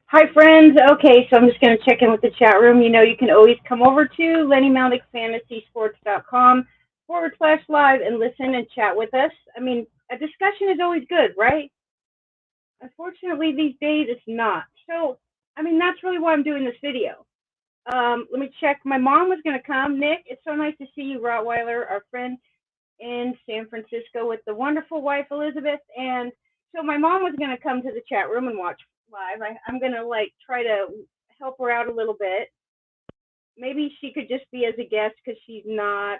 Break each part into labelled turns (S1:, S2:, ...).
S1: Hi, friends. Okay, so I'm just going to check in with the chat room. You know, you can always come over to LennyMalicFantasySports.com/live and listen and chat with us. I mean, a discussion is always good, right? Unfortunately, these days it's not. So, I mean, that's really why I'm doing this video. Let me check. My mom was going to come. Nick, it's so nice to see you, Rottweiler, our friend in San Francisco with the wonderful wife, Elizabeth. And so my mom was going to come to the chat room and watch live. I'm going to like try to help her out a little bit. Maybe she could just be as a guest because she's not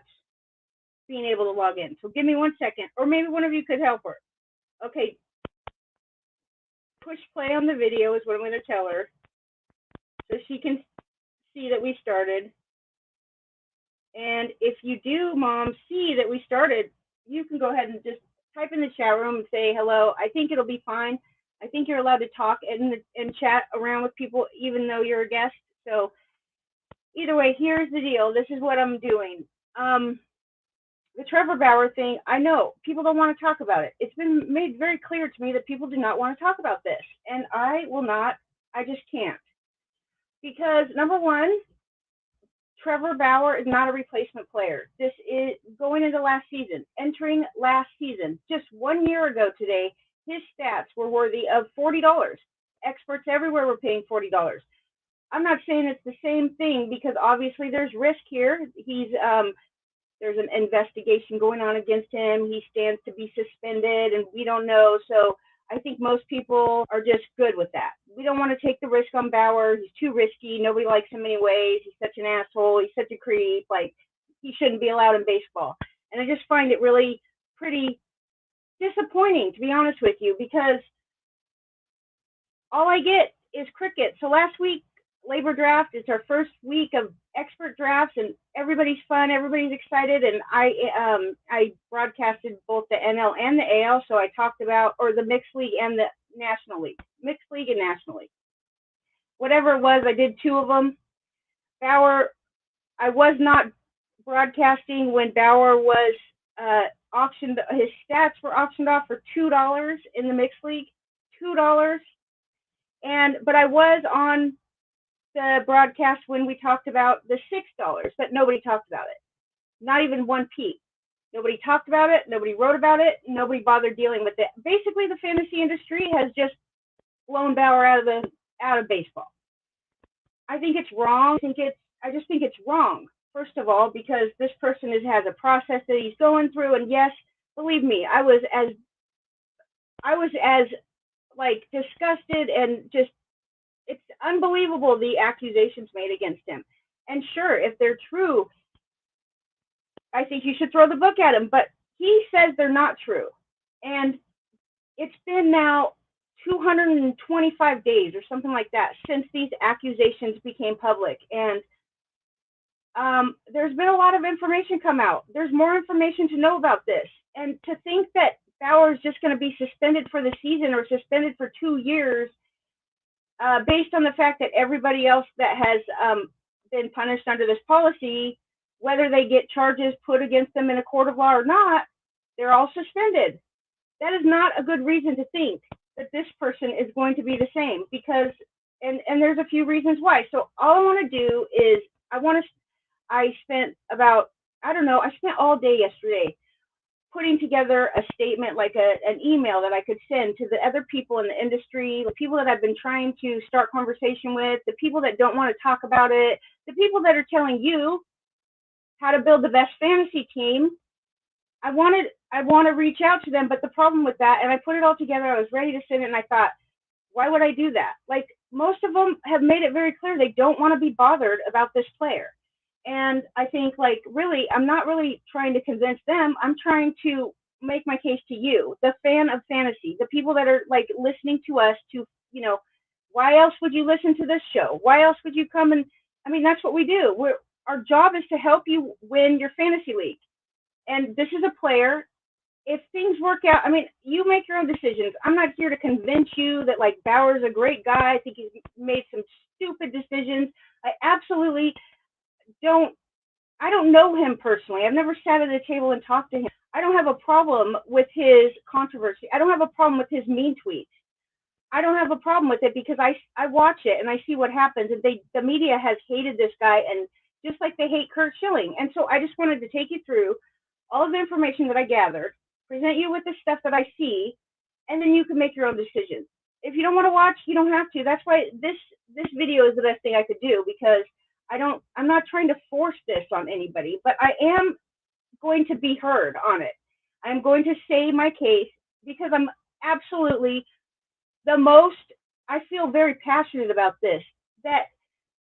S1: being able to log in. So give me 1 second, or maybe one of you could help her. Okay, push play on the video is what I'm going to tell her so she can see that we started. And if you do, Mom, see that we started, you can go ahead and just type in the chat room and say hello. I think it'll be fine. I think you're allowed to talk and chat around with people even though you're a guest. So either way, here's the deal. This is what I'm doing. The Trevor Bauer thing, I know people don't want to talk about it. It's been made very clear to me that people do not want to talk about this. And I will not. I just can't. Because number one, Trevor Bauer is not a replacement player. This is going into last season, entering last season. Just 1 year ago today, his stats were worthy of $40. Experts everywhere were paying $40. I'm not saying it's the same thing because obviously there's risk here. There's an investigation going on against him. He stands to be suspended, and we don't know. So I think most people are just good with that. We don't want to take the risk on Bauer. He's too risky. Nobody likes him anyways. He's such an asshole. He's such a creep. Like, he shouldn't be allowed in baseball. And I just find it really pretty disappointing, to be honest with you, because all I get is cricket. So last week, Labor Draft, it's our first week of expert drafts, and everybody's fun, everybody's excited, and I broadcasted both the NL and the AL, so I talked about, or the Mixed League and the National League, Mixed League and National League. Whatever it was, I did two of them. Bauer, I was not broadcasting when Bauer was auctioned, his stats were auctioned off for $2 in the Mixed League, $2. But I was on the broadcast when we talked about the $6, but nobody talked about it. Not even one peep. Nobody talked about it. Nobody wrote about it. Nobody bothered dealing with it. Basically, the fantasy industry has just blown Bauer out of baseball. I think it's wrong. I just think it's wrong. First of all, because this person has a process that he's going through, and yes, believe me, I was as like disgusted and just, it's unbelievable the accusations made against him. And sure, if they're true, I think you should throw the book at him. But he says they're not true. And it's been now 225 days or something like that since these accusations became public. And there's been a lot of information come out. There's more information to know about this. And to think that Bauer is just going to be suspended for the season or suspended for 2 years, based on the fact that everybody else that has been punished under this policy, whether they get charges put against them in a court of law or not, they're all suspended. That is not a good reason to think that this person is going to be the same, because, and there's a few reasons why. So all I want to do is, I spent all day yesterday putting together a statement, like an email that I could send to the other people in the industry, the people that I've been trying to start conversation with, the people that don't want to talk about it, the people that are telling you how to build the best fantasy team. I want to reach out to them, but the problem with that, and I put it all together, I was ready to send it, and I thought, why would I do that? Like, most of them have made it very clear they don't want to be bothered about this player. And I think, like, really, I'm not really trying to convince them. I'm trying to make my case to you, the fan of fantasy, the people that are, like, listening to us to, why else would you listen to this show? Why else would you come? And, I mean, that's what we do. Our job is to help you win your fantasy league. And this is a player. If things work out, I mean, you make your own decisions. I'm not here to convince you that, like, Bauer's a great guy. I think he's made some stupid decisions. I absolutely I don't know him personally. I've never sat at a table and talked to him. I don't have a problem with his controversy. I don't have a problem with his mean tweets. I don't have a problem with it because I watch it and I see what happens. And the media has hated this guy, and just like they hate Kurt Schilling. And so I just wanted to take you through all of the information that I gathered, present you with the stuff that I see, and then you can make your own decisions. If you don't want to watch, you don't have to. That's why this video is the best thing I could do, because I'm not trying to force this on anybody, but I am going to be heard on it. I'm going to say my case because I'm absolutely I feel very passionate about this, that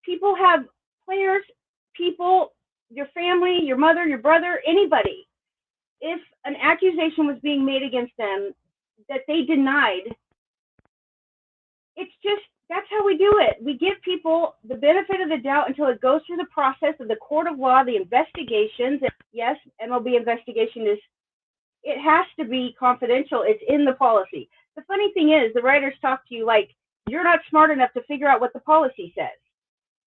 S1: people have players, people, your family, your mother, your brother, anybody, if an accusation was being made against them that they denied, it's just, that's how we do it. We give people the benefit of the doubt until it goes through the process of the court of law, the investigations. And yes, MLB investigation it has to be confidential. It's in the policy. The funny thing is, the writers talk to you like you're not smart enough to figure out what the policy says.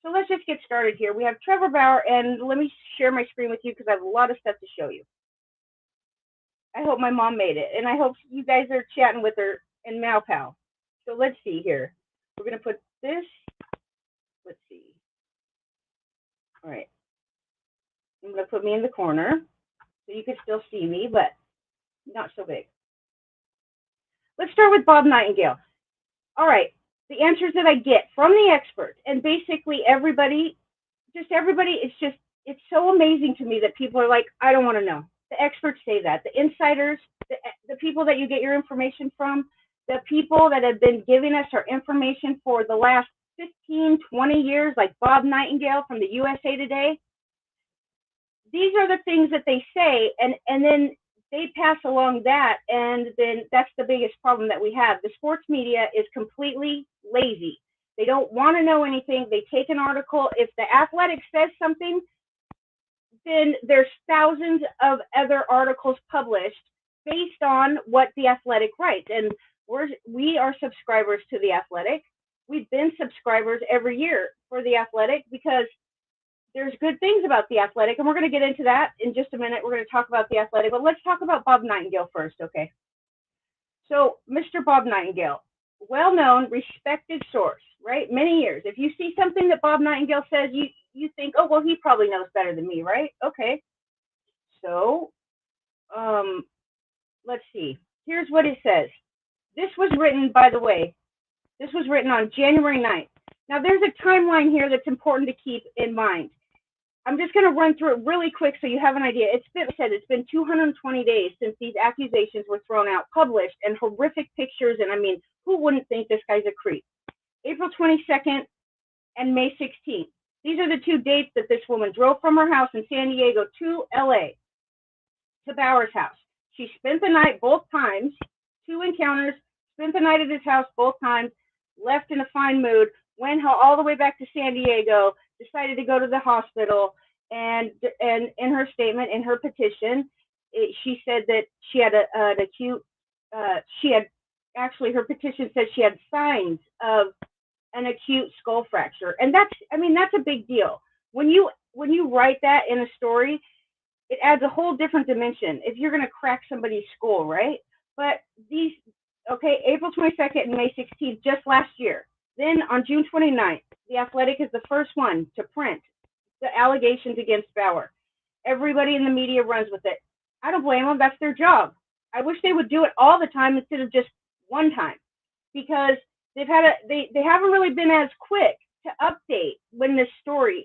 S1: So let's just get started here. We have Trevor Bauer, and let me share my screen with you because I have a lot of stuff to show you. I hope my mom made it, and I hope you guys are chatting with her in MowPow. So let's see here. We're going to put this, let's see. All right. I'm going to put me in the corner so you can still see me, but not so big. Let's start with Bob Nightingale. All right. The answers that I get from the experts, and basically everybody, it's so amazing to me that people are like, I don't want to know. The experts say that. The insiders, the people that you get your information from, the people that have been giving us our information for the last 15, 20 years, like Bob Nightingale from the USA Today, these are the things that they say, and then they pass along that, and then that's the biggest problem that we have. The sports media is completely lazy. They don't want to know anything. They take an article. If the Athletic says something, then there's thousands of other articles published based on what the Athletic writes. And we are subscribers to the Athletic. We've been subscribers every year for the Athletic because there's good things about the Athletic, and we're going to get into that in just a minute. We're going to talk about the Athletic, but let's talk about Bob Nightingale first, okay? So, Mr. Bob Nightingale, well-known, respected source, right? Many years. If you see something that Bob Nightingale says, you think, oh, well, he probably knows better than me, right? Okay. So, let's see. Here's what it says. This was written, by the way, this was written on January 9th. Now, there's a timeline here that's important to keep in mind. I'm just going to run through it really quick so you have an idea. It's been 220 days since these accusations were thrown out, published, and horrific pictures. And I mean, who wouldn't think this guy's a creep? April 22nd and May 16th. These are the two dates that this woman drove from her house in San Diego to LA, to Bauer's house. She spent the night both times, 2 encounters, spent the night at his house both times, left in a fine mood, went all the way back to San Diego, decided to go to the hospital, and in her statement, in her petition, she said that she had an acute, her petition says she had signs of an acute skull fracture. And that's a big deal. When you write that in a story, it adds a whole different dimension if you're going to crack somebody's skull, right? But April 22nd and May 16th, just last year. Then on June 29th, The Athletic is the first one to print the allegations against Bauer. Everybody in the media runs with it. I don't blame them. That's their job. I wish they would do it all the time instead of just one time, because they haven't really been as quick to update when this story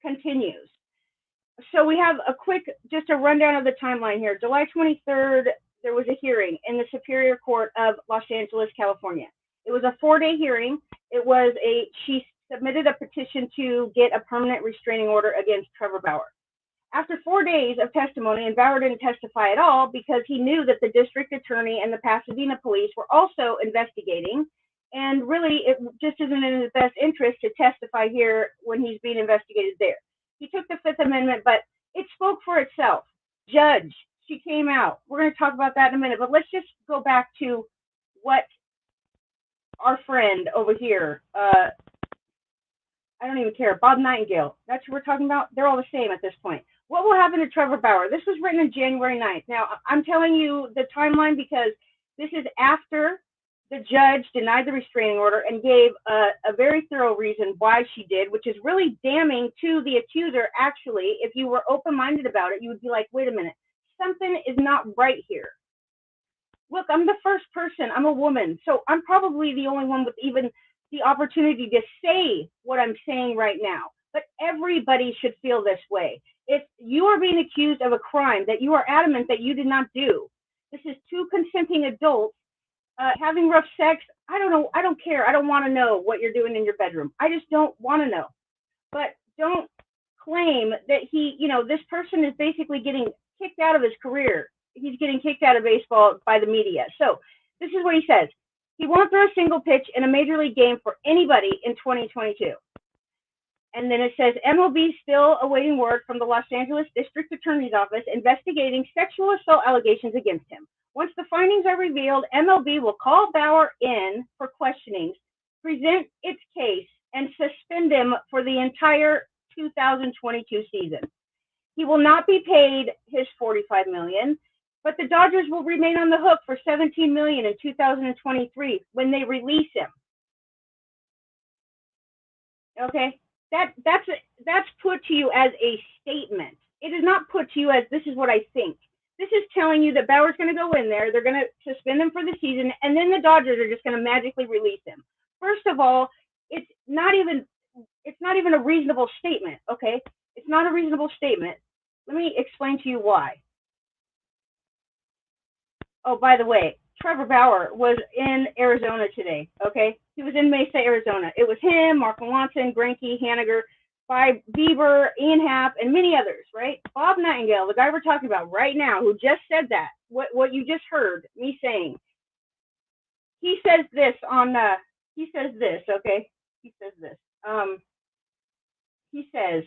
S1: continues. So we have just a rundown of the timeline here. July 23rd, there was a hearing in the Superior Court of Los Angeles, California. It was a 4-day hearing. She submitted a petition to get a permanent restraining order against Trevor Bauer. After 4 days of testimony, and Bauer didn't testify at all because he knew that the district attorney and the Pasadena police were also investigating, and really it just isn't in his best interest to testify here when he's being investigated there. He took the Fifth Amendment, but it spoke for itself. Judge, she came out. We're going to talk about that in a minute, but let's just go back to what our friend over here, I don't even care, Bob Nightingale, that's who we're talking about. They're all the same at this point. What will happen to Trevor Bauer? This was written on January 9th. Now, I'm telling you the timeline because this is after the judge denied the restraining order and gave a very thorough reason why she did, which is really damning to the accuser. Actually, if you were open-minded about it, you would be like, wait a minute, something is not right here. Look, I'm the first person, I'm a woman, so I'm probably the only one with even the opportunity to say what I'm saying right now. But everybody should feel this way. If you are being accused of a crime that you are adamant that you did not do, this is two consenting adults having rough sex. I don't know. I don't care. I don't want to know what you're doing in your bedroom. I just don't want to know. But don't claim that this person is basically getting kicked out of his career. He's getting kicked out of baseball by the media. So this is what he says. He won't throw a single pitch in a major league game for anybody in 2022. And then it says MLB still awaiting word from the Los Angeles District Attorney's Office investigating sexual assault allegations against him. Once the findings are revealed, MLB will call Bauer in for questionings, present its case, and suspend him for the entire 2022 season. He will not be paid his $45 million, but the Dodgers will remain on the hook for $17 million in 2023 when they release him. Okay, that's put to you as a statement. It is not put to you as this is what I think. This is telling you that Bauer's going to go in there, they're going to suspend him for the season, and then the Dodgers are just going to magically release him. First of all, it's not even a reasonable statement, okay? It's not a reasonable statement. Let me explain to you why. Oh, by the way, Trevor Bauer was in Arizona today, okay? He was in Mesa, Arizona. It was him, Mark Melanson, Greinke, Haniger, Bieber, Ian Happ, and many others, right? Bob Nightingale, the guy we're talking about right now, who just said that, what you just heard me saying, he says this, okay? He says this. He says,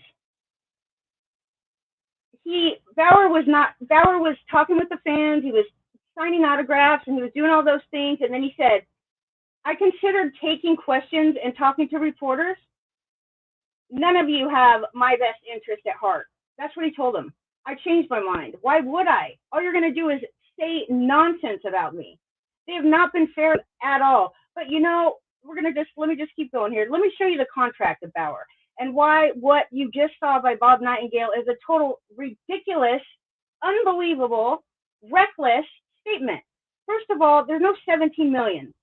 S1: Bauer was talking with the fans, he was signing autographs, and he was doing all those things, and then he said, I considered taking questions and talking to reporters. None of you have my best interest at heart. That's what he told them. I changed my mind. Why would I? All you're going to do is say nonsense about me. They have not been fair at all. But let me just keep going here. Let me show you the contract of Bauer and why what you just saw by Bob Nightingale is a total ridiculous, unbelievable, reckless statement. First of all, there's no $17 million.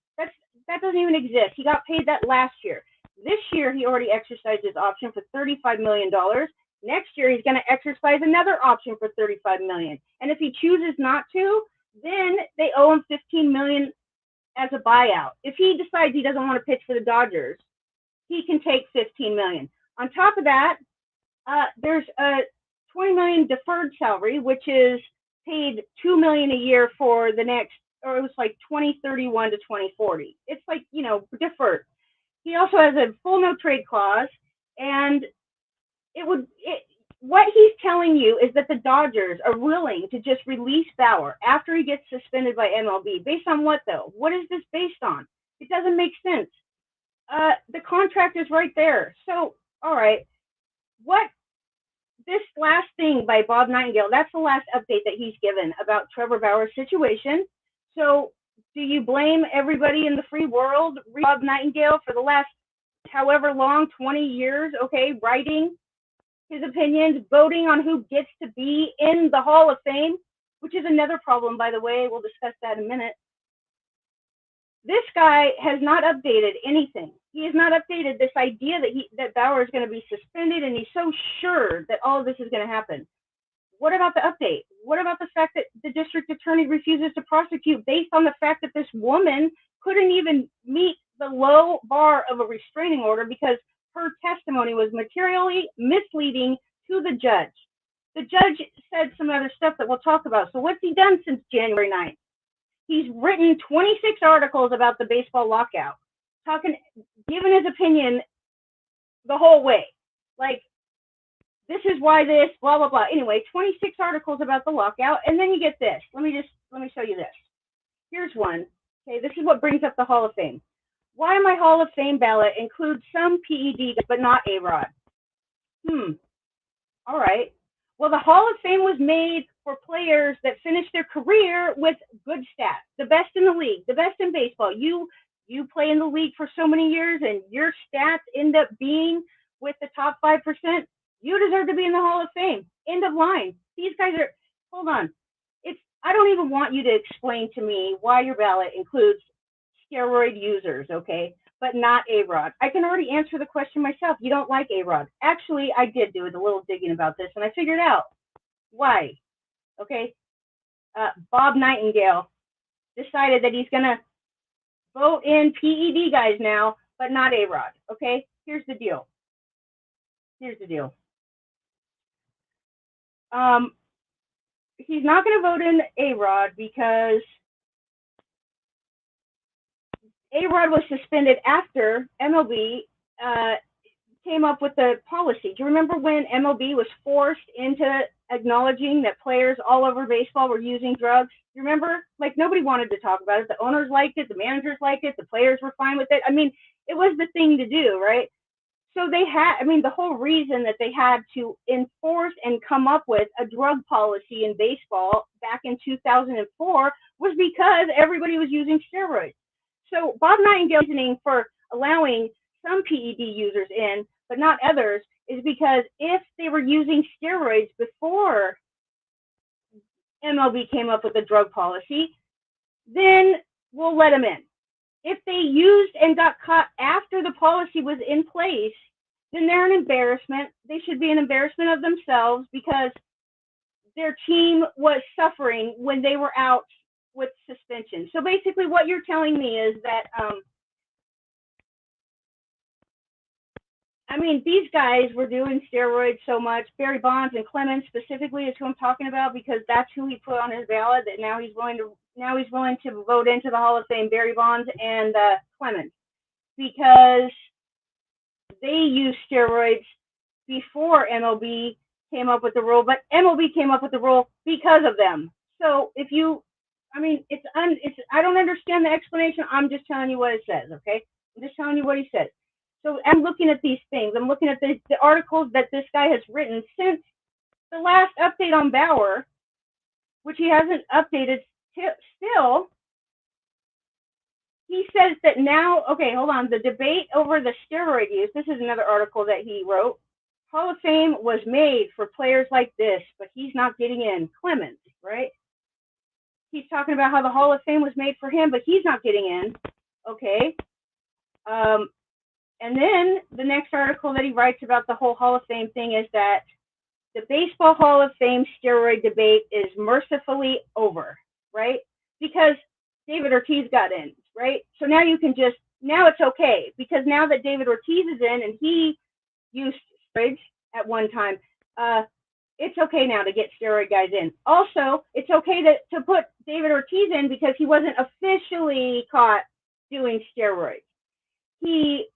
S1: That doesn't even exist. He got paid that last year. This year, he already exercised his option for $35 million. Next year, he's going to exercise another option for $35 million. And if he chooses not to, then they owe him $15 million as a buyout. If he decides he doesn't want to pitch for the Dodgers, he can take $15 million. On top of that, there's a $20 million deferred salary, which is paid $2 million a year for the next, or it was like 2031 to 2040. It's like, deferred. He also has a full no trade clause, and what he's telling you is that the Dodgers are willing to just release Bauer after he gets suspended by MLB. Based on what, though? What is this based on? It doesn't make sense. The contract is right there. So, all right, this last thing by Bob Nightingale, that's the last update that he's given about Trevor Bauer's situation. So do you blame everybody in the free world, Bob Nightingale, for the last however long, 20 years, okay, writing his opinions, voting on who gets to be in the Hall of Fame, which is another problem, by the way. We'll discuss that in a minute. This guy has not updated anything. He has not updated this idea that Bauer is going to be suspended, and he's so sure that all of this is going to happen. What about the update? What about the fact that the district attorney refuses to prosecute based on the fact that this woman couldn't even meet the low bar of a restraining order because her testimony was materially misleading to the judge? The judge said some other stuff that we'll talk about. So what's he done since January 9th? He's written 26 articles about the baseball lockout, giving his opinion the whole way. Like, this is why this, blah, blah, blah. Anyway, 26 articles about the lockout, and then you get this. Let me show you this. Here's one. Okay, this is what brings up the Hall of Fame. Why my Hall of Fame ballot includes some PED, but not A-Rod? All right. Well, the Hall of Fame was made for players that finish their career with good stats, the best in the league, the best in baseball. You play in the league for so many years, and your stats end up being with the top 5%. You deserve to be in the Hall of Fame. End of line. These guys are. Hold on. I don't even want you to explain to me why your ballot includes steroid users, okay, but not A-Rod. I can already answer the question myself. You don't like A-Rod. Actually, I did do a little digging about this, and I figured out why, okay? Bob Nightingale decided that he's going to vote in PED guys now, but not A-Rod, okay? Here's the deal. He's not going to vote in A-Rod because A-Rod was suspended after MLB came up with the policy. Do you remember when MLB was forced into acknowledging that players all over baseball were using drugs? You remember? Like, nobody wanted to talk about it. The owners liked it. The managers liked it. The players were fine with it. I mean, it was the thing to do, right? So the whole reason that they had to enforce and come up with a drug policy in baseball back in 2004 was because everybody was using steroids. So Bob Nightingale's reasoning for allowing some PED users in, but not others, is because if they were using steroids before MLB came up with a drug policy, then we'll let them in. If they used and got caught after the policy was in place, then they're an embarrassment. They should be an embarrassment of themselves because their team was suffering when they were out with suspension. So basically what you're telling me is that, these guys were doing steroids so much. Barry Bonds and Clemens specifically is who I'm talking about because that's who he put on his ballot. That now he's willing to vote into the Hall of Fame. Barry Bonds and Clemens, because they used steroids before MLB came up with the rule, but MLB came up with the rule because of them. So if you, I don't understand the explanation. I'm just telling you what it says, okay? I'm just telling you what he said. So I'm looking at these things. I'm looking at the articles that this guy has written since the last update on Bauer, which he hasn't updated still. He says that now, okay, hold on, the debate over the steroid use, this is another article that he wrote. Hall of Fame was made for players like this, but he's not getting in. Clemens, right? He's talking about how the Hall of Fame was made for him, but he's not getting in. Okay. And then the next article that he writes about the whole Hall of Fame thing is that the Baseball Hall of Fame steroid debate is mercifully over, right? Because David Ortiz got in, right? So now now it's okay, because now that David Ortiz is in and he used steroids at one time, it's okay now to get steroid guys in. Also, it's okay to put David Ortiz in because he wasn't officially caught doing steroids. He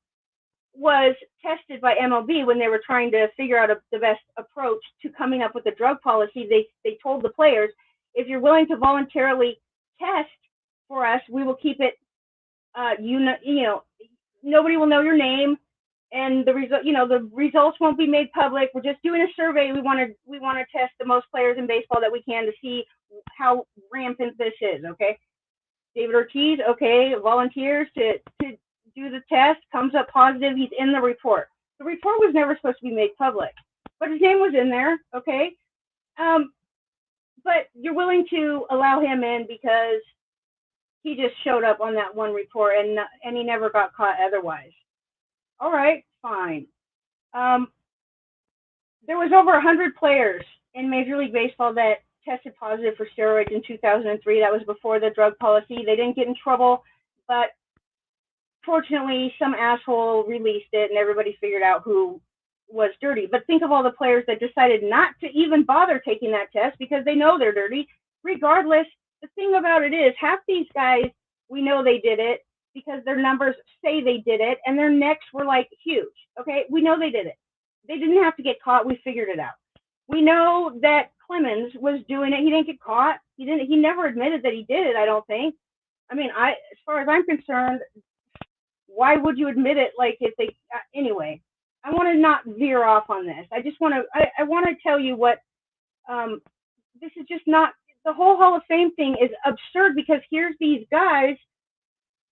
S1: was tested by MLB when they were trying to figure out the best approach to coming up with a drug policy. They told the players, if you're willing to voluntarily test for us, we will keep it, nobody will know your name, and the results won't be made public. We're just doing a survey. We want to test the most players in baseball that we can to see how rampant this is, okay? David Ortiz, okay, volunteers to do the test, comes up positive, he's in the report. The report was never supposed to be made public, but his name was in there, okay? But you're willing to allow him in because he just showed up on that one report and he never got caught otherwise. All right, fine. There was over 100 players in Major League Baseball that tested positive for steroids in 2003. That was before the drug policy. They didn't get in trouble, but fortunately, some asshole released it and everybody figured out who was dirty. But think of all the players that decided not to even bother taking that test because they know they're dirty. Regardless, the thing about it is, half these guys, we know they did it because their numbers say they did it and their necks were like huge. Okay, we know they did it. They didn't have to get caught. We figured it out. We know that Clemens was doing it. He didn't get caught. He never admitted that he did it, I don't think. As far as I'm concerned, why would you admit it? Like, if they, anyway, I want to not veer off on this. I just want to, I want to tell you what this is just not, the whole Hall of Fame thing is absurd because here's these guys,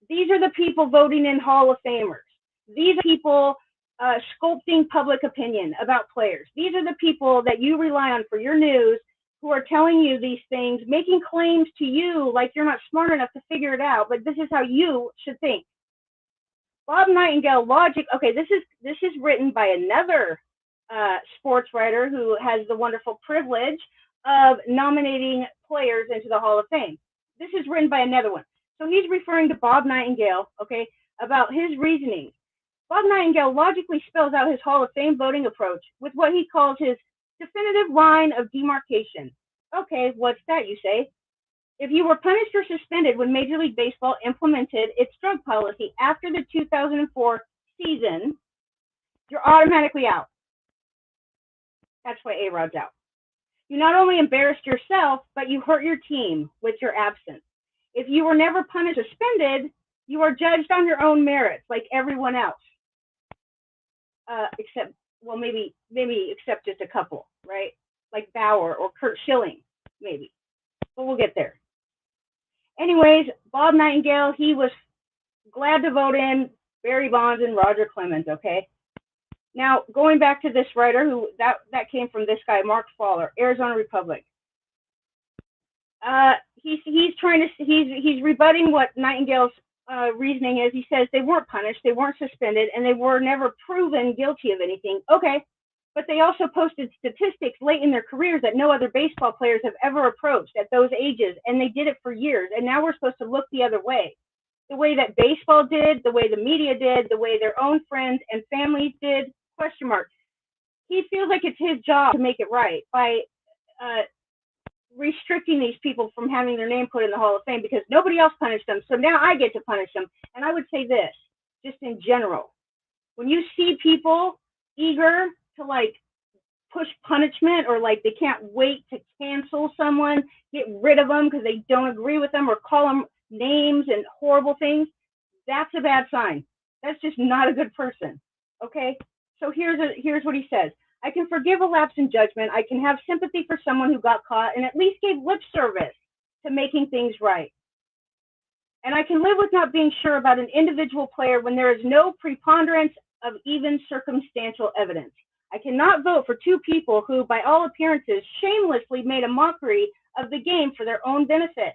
S1: these are the people voting in Hall of Famers. These are people sculpting public opinion about players. These are the people that you rely on for your news, who are telling you these things, making claims to you like you're not smart enough to figure it out, but this is how you should think. Bob Nightingale logic. Okay, this is written by another sports writer who has the wonderful privilege of nominating players into the Hall of Fame. This is written by another one. So he's referring to Bob Nightingale, okay, about his reasoning. Bob Nightingale logically spells out his Hall of Fame voting approach with what he calls his definitive line of demarcation. Okay, what's that, you say? If you were punished or suspended when Major League Baseball implemented its drug policy after the 2004 season, you're automatically out. That's why A-Rod's out. You not only embarrassed yourself, but you hurt your team with your absence. If you were never punished or suspended, you are judged on your own merits, like everyone else. Except, well, maybe except just a couple, right? Like Bauer or Kurt Schilling, maybe. But we'll get there. Anyways, Bob Nightingale, he was glad to vote in Barry Bonds and Roger Clemens, okay? Now, going back to this writer, who that came from this guy, Mark Fowler, Arizona Republic. He's rebutting what Nightingale's reasoning is. He says they weren't punished, they weren't suspended, and they were never proven guilty of anything. Okay, but they also posted statistics late in their careers that no other baseball players have ever approached at those ages, and they did it for years. And now we're supposed to look the other way. The way that baseball did, the way the media did, the way their own friends and families did, question mark. He feels like it's his job to make it right by restricting these people from having their name put in the Hall of Fame because nobody else punished them. So now I get to punish them. And I would say this, just in general, when you see people eager to like push punishment or like they can't wait to cancel someone, get rid of them because they don't agree with them or call them names and horrible things, that's a bad sign. That's just not a good person. Okay? So here's what he says. I can forgive a lapse in judgment. I can have sympathy for someone who got caught and at least gave lip service to making things right. And I can live with not being sure about an individual player when there is no preponderance of even circumstantial evidence. I cannot vote for two people who, by all appearances, shamelessly made a mockery of the game for their own benefit.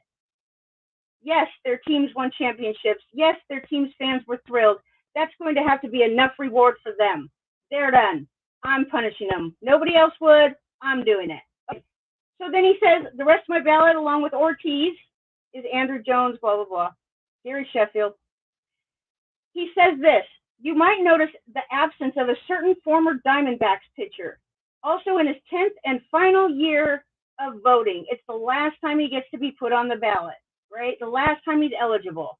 S1: Yes, their teams won championships. Yes, their team's fans were thrilled. That's going to have to be enough reward for them. They're done. I'm punishing them. Nobody else would. I'm doing it. Okay. So then he says, the rest of my ballot, along with Ortiz, is Andrew Jones, blah, blah, blah. Gary Sheffield. He says this, you might notice the absence of a certain former Diamondbacks pitcher. Also in his 10th and final year of voting. It's the last time he gets to be put on the ballot, right? The last time he's eligible.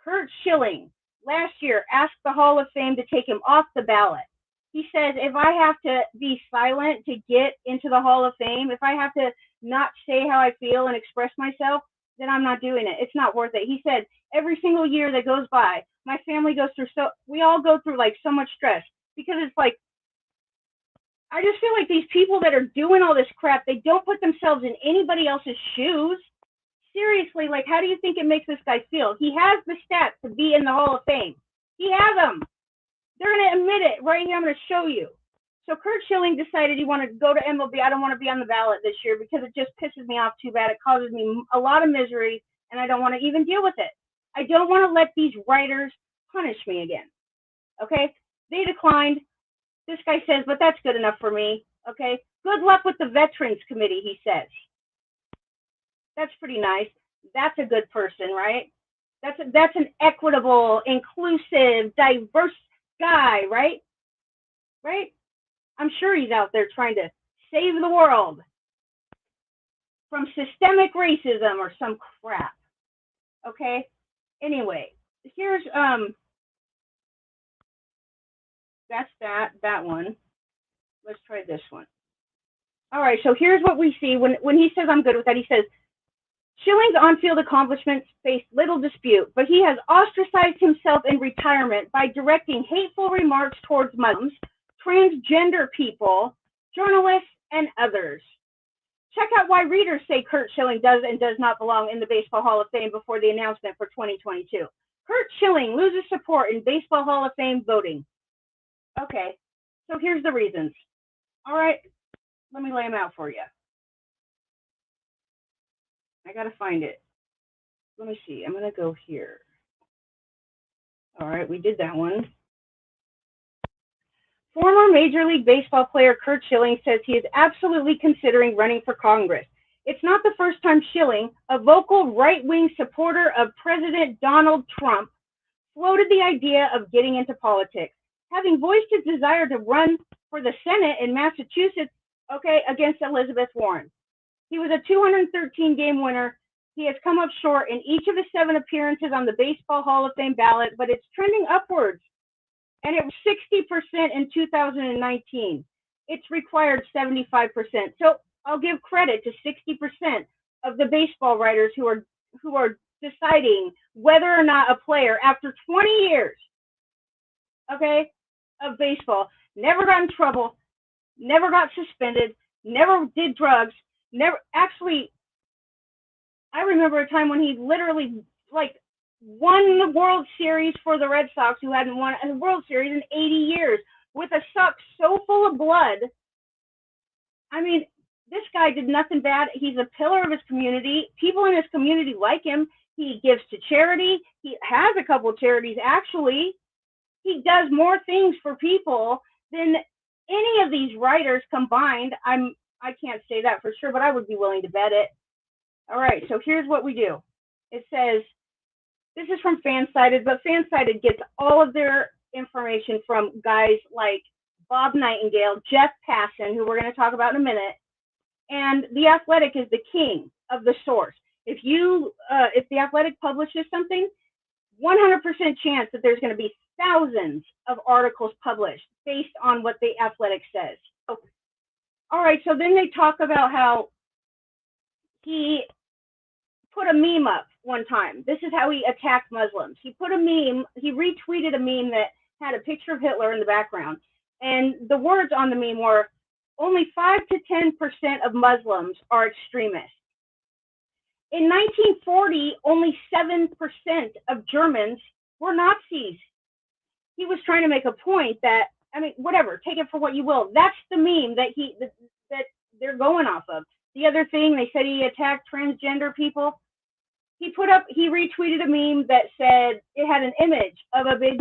S1: Kurt Schilling, last year, asked the Hall of Fame to take him off the ballot. He says, if I have to be silent to get into the Hall of Fame, if I have to not say how I feel and express myself, then I'm not doing it. It's not worth it. He said, every single year that goes by, my family goes through, we all go through like so much stress because it's like, I just feel like these people that are doing all this crap, they don't put themselves in anybody else's shoes. Seriously, like, how do you think it makes this guy feel? He has the stats to be in the Hall of Fame. He has them. They're going to admit it right here. I'm going to show you. So Kurt Schilling decided he wanted to go to MLB. I don't want to be on the ballot this year because it just pisses me off too bad. It causes me a lot of misery, and I don't want to even deal with it. I don't want to let these writers punish me again. Okay? They declined. This guy says, but that's good enough for me. Okay? Good luck with the Veterans Committee, he says. That's pretty nice. That's a good person, right? That's an equitable, inclusive, diverse guy, right? Right? I'm sure he's out there trying to save the world from systemic racism or some crap. Okay? Anyway, here's that's that one. Let's try this one. All right, so here's what we see when he says I'm good with that. He says Schilling's on-field accomplishments face little dispute, but he has ostracized himself in retirement by directing hateful remarks towards Muslims, transgender people, journalists, and others. Check out why readers say Kurt Schilling does and does not belong in the Baseball Hall of Fame before the announcement for 2022. Kurt Schilling loses support in Baseball Hall of Fame voting. Okay, so here's the reasons. All right, let me lay them out for you. I got to find it. Let me see. I'm going to go here. All right, we did that one. Former Major League Baseball player Kurt Schilling says he is absolutely considering running for Congress. It's not the first time Schilling, a vocal right-wing supporter of President Donald Trump, floated the idea of getting into politics, having voiced his desire to run for the Senate in Massachusetts, against Elizabeth Warren. He was a 213-game winner. He has come up short in each of his 7 appearances on the Baseball Hall of Fame ballot, but it's trending upwards. And it was 60% in 2019. It's required 75%. So I'll give credit to 60% of the baseball writers who are deciding whether or not a player, after 20 years, of baseball, never got in trouble, never got suspended, never did drugs, never actually. I remember a time when he literally won the World Series for the Red Sox, who hadn't won a World Series in 80 years, with a sock so full of blood. I mean, this guy did nothing bad. He's a pillar of his community. People in his community like him. He gives to charity. He has a couple of charities, actually. He does more things for people than any of these writers combined. I can't say that for sure, but I would be willing to bet it. All right, so here's what we do. It says, this is from Fansided, but Fansided gets all of their information from guys like Bob Nightingale, Jeff Passan, who we're going to talk about in a minute, and The Athletic is the king of the source. If The Athletic publishes something, 100% chance that there's going to be thousands of articles published based on what The Athletic says. So, all right, so then they talk about how he put a meme up one time. This is how he attacked Muslims. He put a meme, he retweeted a meme that had a picture of Hitler in the background. And the words on the meme were, only 5 to 10% of Muslims are extremists. In 1940, only 7% of Germans were Nazis. He was trying to make a point that, I mean, whatever, take it for what you will. That's the meme that they're going off of. The other thing, they said he attacked transgender people. He retweeted a meme that said, it had an image of a big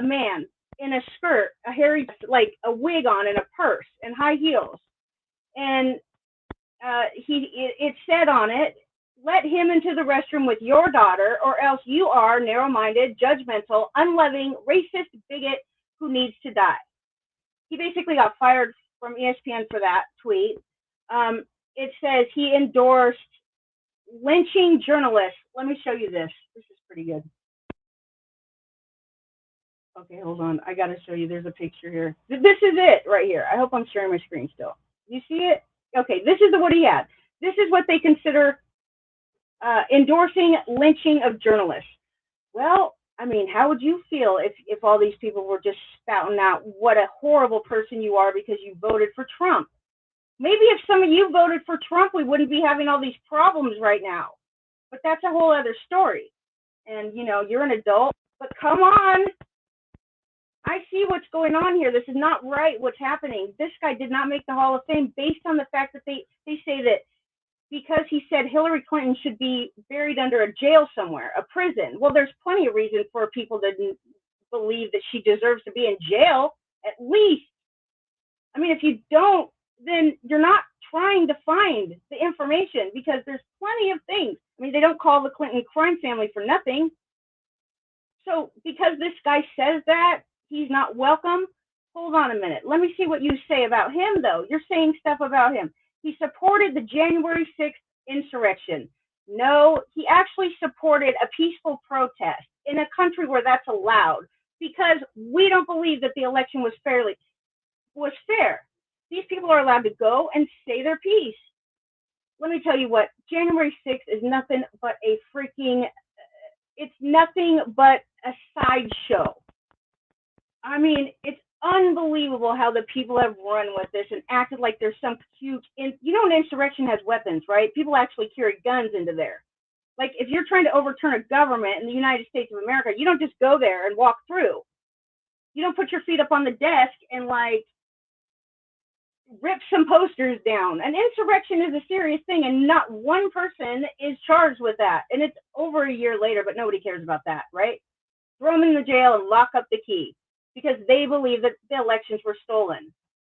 S1: man in a skirt, a hairy, like a wig on and a purse and high heels. And it said on it, let him into the restroom with your daughter, or else you are narrow-minded, judgmental, unloving, racist bigot who needs to die. He basically got fired from ESPN for that tweet. It says he endorsed lynching journalists. Let me show you this. This is pretty good. Okay, hold on. I got to show you. There's a picture here. This is it right here. I hope I'm sharing my screen still. You see it? Okay, this is what he had. This is what they consider endorsing lynching of journalists. Well, I mean, how would you feel if all these people were just spouting out what a horrible person you are because you voted for Trump? Maybe if some of you voted for Trump, we wouldn't be having all these problems right now. But that's a whole other story. And, you know, you're an adult, but come on. I see what's going on here. This is not right, what's happening. This guy did not make the Hall of Fame based on the fact that they say that because he said Hillary Clinton should be buried under a jail somewhere, a prison. Well, there's plenty of reason for people to believe that she deserves to be in jail, at least. I mean, if you don't, then you're not trying to find the information, because there's plenty of things. I mean, they don't call the Clinton crime family for nothing. So because this guy says that he's not welcome, hold on a minute. Let me see what you say about him, though. You're saying stuff about him. He supported the January 6th insurrection. No, he actually supported a peaceful protest in a country where that's allowed, because we don't believe that the election was fair. These people are allowed to go and say their piece. Let me tell you what, January 6th is nothing but it's nothing but a sideshow. I mean, it's unbelievable how the people have run with this and acted like there's some huge, you know, an insurrection has weapons, right? People actually carry guns into there. Like, if you're trying to overturn a government in the United States of America, you don't just go there and walk through. You don't put your feet up on the desk and, like, rip some posters down. An insurrection is a serious thing, and not one person is charged with that. And it's over a year later, but nobody cares about that, right? Throw them in the jail and lock up the key because they believe that the elections were stolen,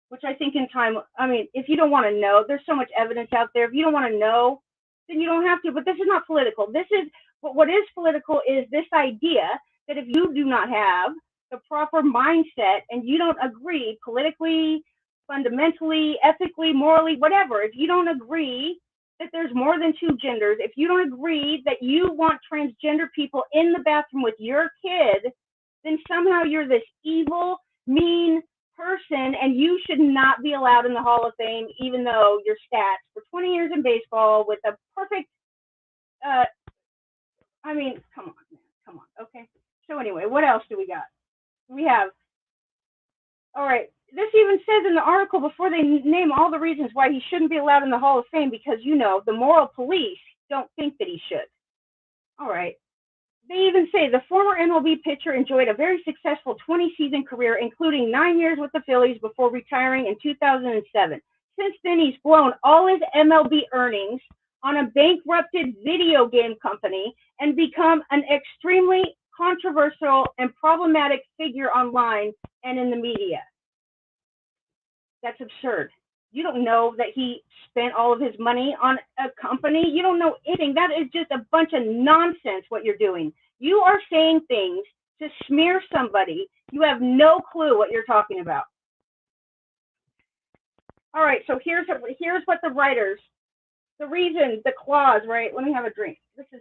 S1: which I think in time, I mean, if you don't want to know, there's so much evidence out there. If you don't want to know, then you don't have to. But this is not political. This is, what is political is this idea that if you do not have the proper mindset and you don't agree politically, fundamentally, ethically, morally, whatever, if you don't agree that there's more than two genders, if you don't agree that you want transgender people in the bathroom with your kid, then somehow you're this evil, mean person, and you should not be allowed in the Hall of Fame, even though your stats for 20 years in baseball with a perfect, I mean, come on, man, come on, okay? So anyway, what else do we got? We have, all right, this even says in the article before they name all the reasons why he shouldn't be allowed in the Hall of Fame, because, you know, the moral police don't think that he should. All right. They even say the former MLB pitcher enjoyed a very successful 20-season career, including 9 years with the Phillies before retiring in 2007. Since then, he's blown all his MLB earnings on a bankrupted video game company and become an extremely controversial and problematic figure online and in the media. That's absurd. You don't know that he spent all of his money on a company. You don't know anything. That is just a bunch of nonsense what you're doing. You are saying things to smear somebody. You have no clue what you're talking about. All right, so here's what the writers, the reason, the clause, right? Let me have a drink. This is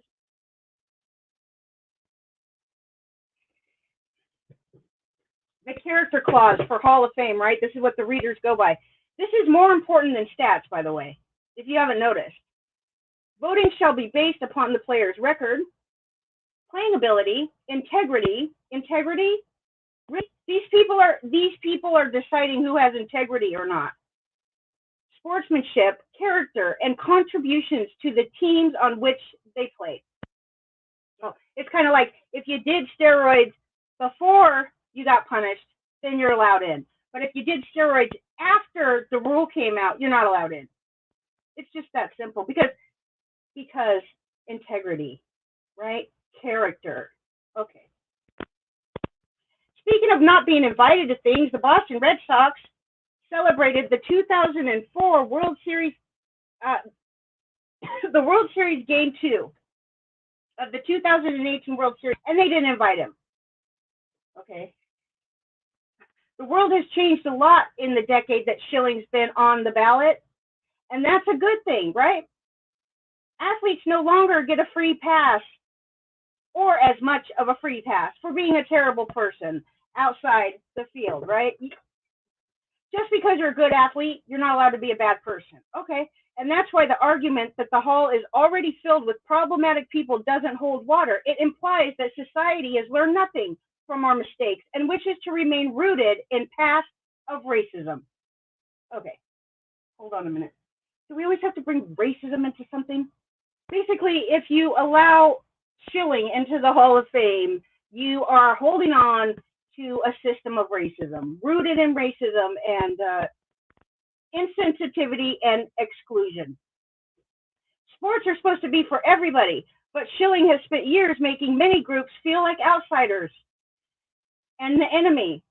S1: the character clause for Hall of Fame, right? This is what the readers go by. This is more important than stats, by the way, if you haven't noticed. Voting shall be based upon the player's record, playing ability, integrity. These people are deciding who has integrity or not. Sportsmanship, character, and contributions to the teams on which they played. So it's kind of like if you did steroids before you got punished, then you're allowed in. But if you did steroids after the rule came out, you're not allowed in. It's just that simple because integrity, right? Character. Okay. Speaking of not being invited to things, the Boston Red Sox celebrated the 2004 World Series, the World Series Game 2 of the 2018 World Series, and they didn't invite him. Okay. The world has changed a lot in the decade that Schilling's been on the ballot, and that's a good thing, right? Athletes no longer get a free pass or as much of a free pass for being a terrible person outside the field, right? Just because you're a good athlete, you're not allowed to be a bad person. Okay, and that's why the argument that the hall is already filled with problematic people doesn't hold water. It implies that society has learned nothing from our mistakes and wishes to remain rooted in past of racism. Okay, hold on a minute. Do we always have to bring racism into something? Basically, if you allow Schilling into the Hall of Fame, you are holding on to a system of racism, rooted in racism and insensitivity and exclusion. Sports are supposed to be for everybody, but Schilling has spent years making many groups feel like outsiders and the enemy,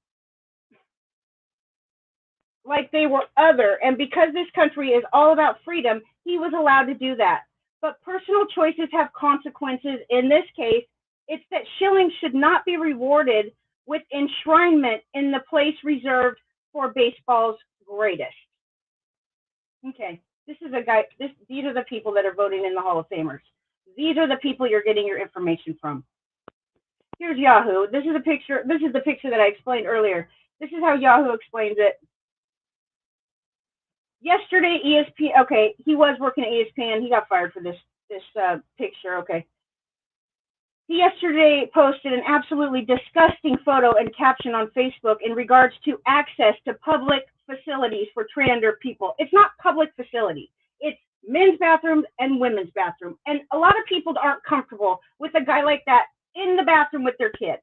S1: like they were other. And because this country is all about freedom, he was allowed to do that. But personal choices have consequences. In this case, it's that Schilling should not be rewarded with enshrinement in the place reserved for baseball's greatest. Okay, this is a guy. These are the people that are voting in the Hall of Famers. These are the people you're getting your information from. Here's Yahoo. This is a picture. This is the picture that I explained earlier. This is how Yahoo explains it. Yesterday, ESPN. Okay, he was working at ESPN. He got fired for this picture. Okay. He yesterday posted an absolutely disgusting photo and caption on Facebook in regards to access to public facilities for transgender people. It's not public facilities. It's men's bathrooms and women's bathrooms. And a lot of people aren't comfortable with a guy like that in the bathroom with their kid.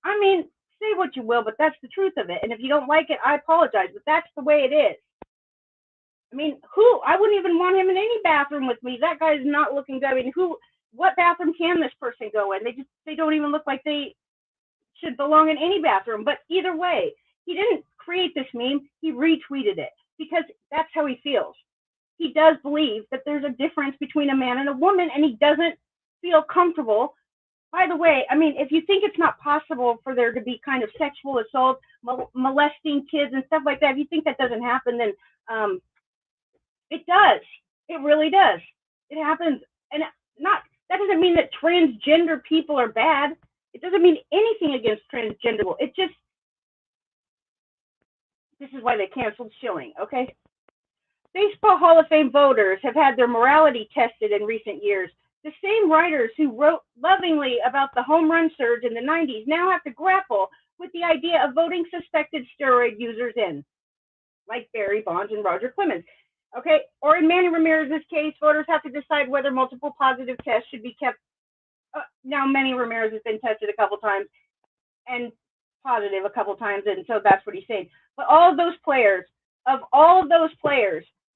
S1: I mean, say what you will, but that's the truth of it. And if you don't like it, I apologize, but that's the way it is. I mean, I wouldn't even want him in any bathroom with me. That guy's not looking good. I mean, what bathroom can this person go in? They don't even look like they should belong in any bathroom. But either way, he didn't create this meme. He retweeted it because that's how he feels. He does believe that there's a difference between a man and a woman, and he doesn't feel comfortable. By the way, I mean, if you think it's not possible for there to be kind of sexual assault, molesting kids and stuff like that, if you think that doesn't happen, then it does. It really does. It happens. And that doesn't mean that transgender people are bad. It doesn't mean anything against transgender people. This is why they canceled Schilling, okay? Baseball Hall of Fame voters have had their morality tested in recent years. The same writers who wrote lovingly about the home run surge in the 90s now have to grapple with the idea of voting suspected steroid users in, like Barry Bonds and Roger Clemens. Okay, or in Manny Ramirez's case, voters have to decide whether multiple positive tests should be kept. Now, Manny Ramirez has been tested a couple times and positive a couple times, and so that's what he's saying. But all of those players,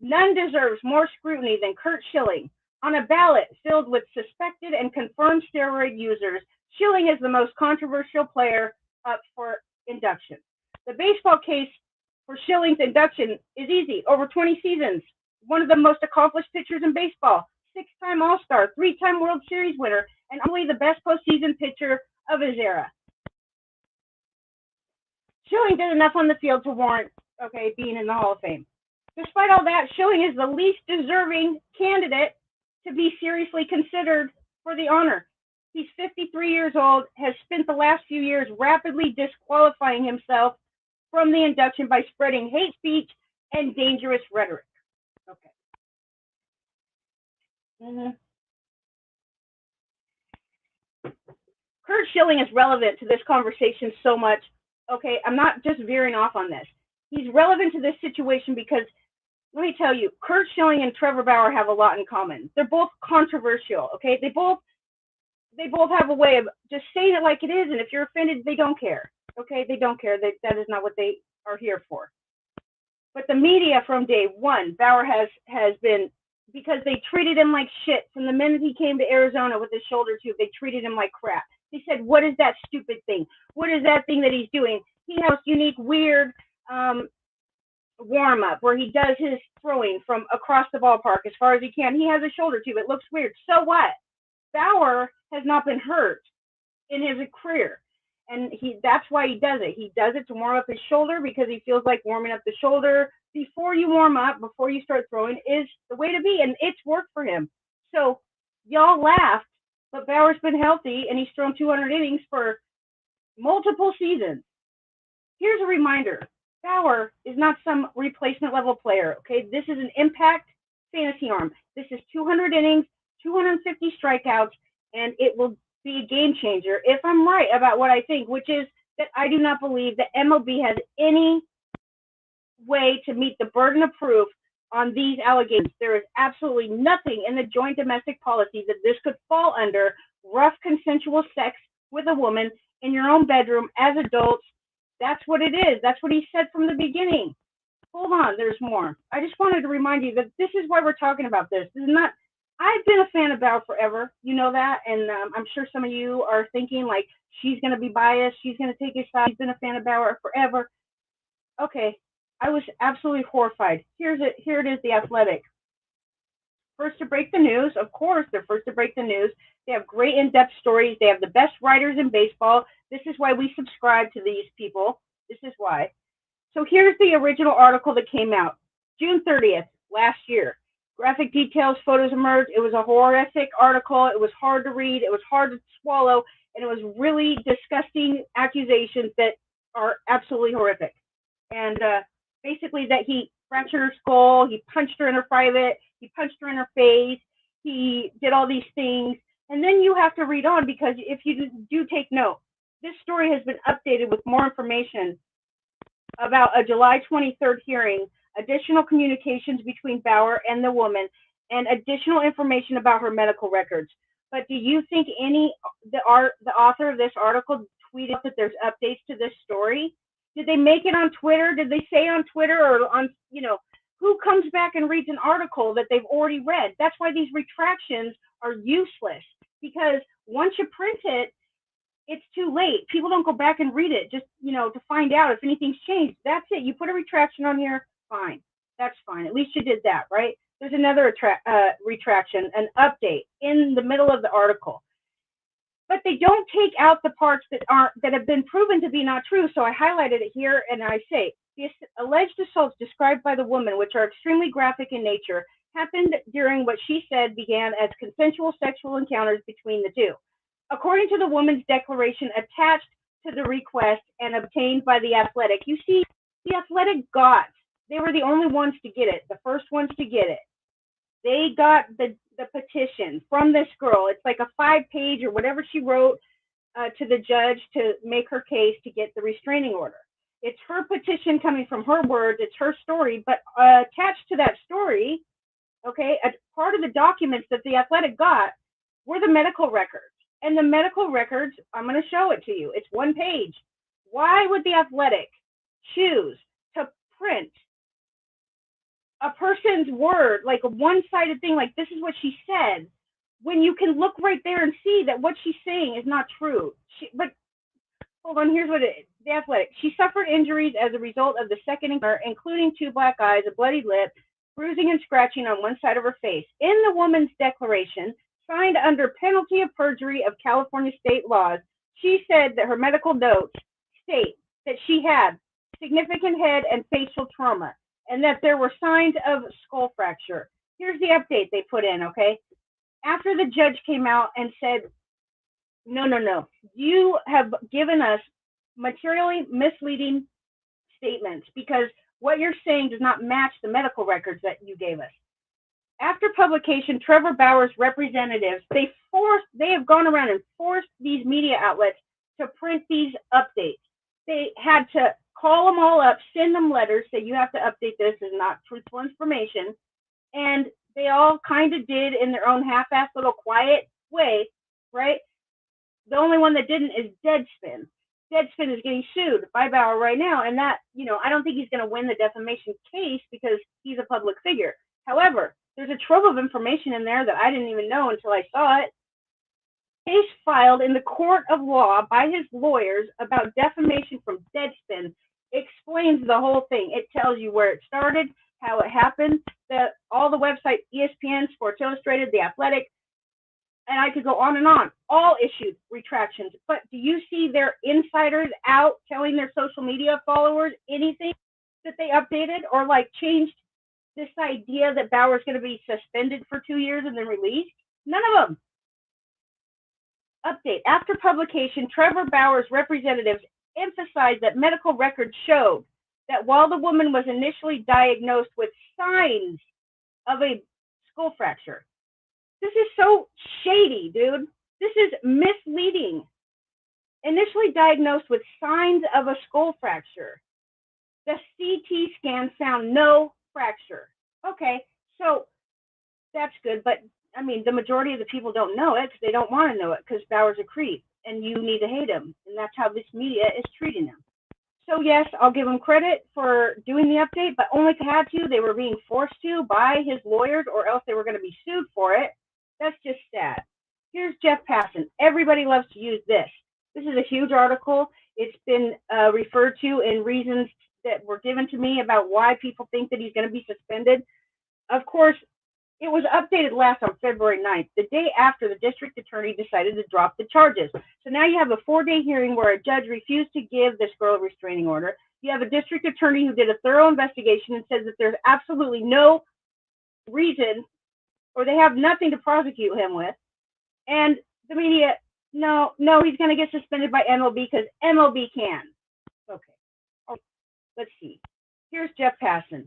S1: none deserves more scrutiny than Kurt Schilling. On a ballot filled with suspected and confirmed steroid users, Schilling is the most controversial player up for induction. The baseball case for Schilling's induction is easy. Over 20 seasons, one of the most accomplished pitchers in baseball, 6-time All-Star, 3-time World Series winner, and only the best postseason pitcher of his era. Schilling did enough on the field to warrant, being in the Hall of Fame. Despite all that, Schilling is the least deserving candidate to be seriously considered for the honor. He's 53 years old, has spent the last few years rapidly disqualifying himself from the induction by spreading hate speech and dangerous rhetoric. Okay. Kurt Schilling is relevant to this conversation so much. Okay, I'm not just veering off on this. He's relevant to this situation because, let me tell you, Kurt Schilling and Trevor Bauer have a lot in common. They're both controversial, okay? They both have a way of just saying it like it is, and if you're offended, they don't care, okay? They don't care. That is not what they are here for. But the media from day one, Bauer has been, because they treated him like shit from the minute he came to Arizona with his shoulder tube, they treated him like crap. They said, what is that stupid thing? What is that thing that he's doing? He has unique, weird warm-up where he does his throwing from across the ballpark as far as he can. He has a shoulder tube. It looks weird. So what? Bauer has not been hurt in his career. And that's why he does it. He does it to warm up his shoulder because he feels like warming up the shoulder before you warm up, before you start throwing, is the way to be. And it's worked for him. So y'all laughed, but Bauer's been healthy and he's thrown 200 innings for multiple seasons. Here's a reminder. Bauer is not some replacement level player, okay? This is an impact fantasy arm. This is 200 innings, 250 strikeouts, and it will be a game changer if I'm right about what I think, which is that I do not believe that MLB has any way to meet the burden of proof on these allegations. There is absolutely nothing in the joint domestic policy that this could fall under rough consensual sex with a woman in your own bedroom as adults. That's what it is. That's what he said from the beginning. Hold on, there's more. I just wanted to remind you that this is why we're talking about this. This is not. I've been a fan of Bauer forever. You know that, and I'm sure some of you are thinking like she's going to be biased. She's going to take his side. She's been a fan of Bauer forever. Okay, I was absolutely horrified. Here it is, The Athletic. First to break the news. Of course, they're first to break the news. They have great in-depth stories. They have the best writers in baseball. This is why we subscribe to these people. This is why. So here's the original article that came out June 30th last year. Graphic details, photos emerged. It was a horrific article. It was hard to read. It was hard to swallow. And it was really disgusting accusations that are absolutely horrific. And basically that he fractured her skull. He punched her in her private. He punched her in her face. He did all these things. And then you have to read on, because if you do take note, this story has been updated with more information about a July 23rd hearing, additional communications between Bauer and the woman, and additional information about her medical records. But do you think the author of this article tweeted that there's updates to this story? Did they make it on Twitter? Did they say on Twitter, or on, who comes back and reads an article that they've already read? That's why these retractions are useless, because once you print it, it's too late. People don't go back and read it just, to find out if anything's changed. That's it. You put a retraction on here, fine. That's fine. At least you did that, right? There's another retraction, an update in the middle of the article. But they don't take out the parts that have been proven to be not true. So I highlighted it here, and I say, the alleged assaults described by the woman, which are extremely graphic in nature, happened during what she said began as consensual sexual encounters between the two. According to the woman's declaration attached to the request and obtained by The Athletic, you see, The Athletic they were the only ones to get it, the first ones to get it. They got the petition from this girl. It's like a 5-page or whatever she wrote to the judge to make her case to get the restraining order. It's her petition coming from her words. It's her story, but attached to that story, okay, a part of the documents that The Athletic got were the medical records. And the medical records, I'm going to show it to you. It's 1 page. Why would The Athletic choose to print a person's word, like a one-sided thing, like this is what she said, when you can look right there and see that what she's saying is not true? But hold on, here's what it is. The Athletic. She suffered injuries as a result of the second encounter, including 2 black eyes, a bloody lip, bruising and scratching on one side of her face. In the woman's declaration, signed under penalty of perjury of California state laws, she said that her medical notes state that she had significant head and facial trauma, and that there were signs of skull fracture. Here's the update they put in, okay? After the judge came out and said, no, you have given us materially misleading statements because what you're saying does not match the medical records that you gave us. After publication, Trevor Bauer's representatives, they have gone around and forced these media outlets to print these updates. They had to call them all up, send them letters, say you have to update this, is not truthful information. And they all kind of did in their own half-assed little quiet way, right? The only one that didn't is Deadspin. Deadspin is getting sued by Bauer right now, and that, I don't think he's going to win the defamation case because he's a public figure. However, there's a trove of information in there that I didn't even know until I saw it. Case filed in the court of law by his lawyers about defamation from Deadspin explains the whole thing. It tells you where it started, how it happened, all the websites, ESPN, Sports Illustrated, The Athletic, and I could go on and on, all issued retractions. But do you see their insiders out telling their social media followers anything that they updated or changed this idea that Bauer's going to be suspended for 2 years and then released? None of them. Update. After publication, Trevor Bauer's representatives emphasized that medical records showed that while the woman was initially diagnosed with signs of a skull fracture, this is so shady, dude. This is misleading. Initially diagnosed with signs of a skull fracture. The CT scan found no fracture. Okay, so that's good, but the majority of the people don't know it because they don't want to know it because Bauer's a creep and you need to hate him, and that's how this media is treating him. So yes, I'll give him credit for doing the update, but only if they had to. They were being forced to by his lawyers, or else they were going to be sued for it. That's just sad. Here's Jeff Passan. Everybody loves to use this. This is a huge article. It's been referred to in reasons that were given to me about why people think that he's going to be suspended. Of course, it was updated last on February 9th, the day after the district attorney decided to drop the charges. So now you have a 4-day hearing where a judge refused to give this girl a restraining order. You have a district attorney who did a thorough investigation and says that there's absolutely no reason, or they have nothing to prosecute him with. And the media, no, he's going to get suspended by MLB because MLB can. Okay, let's see. Here's Jeff Passan.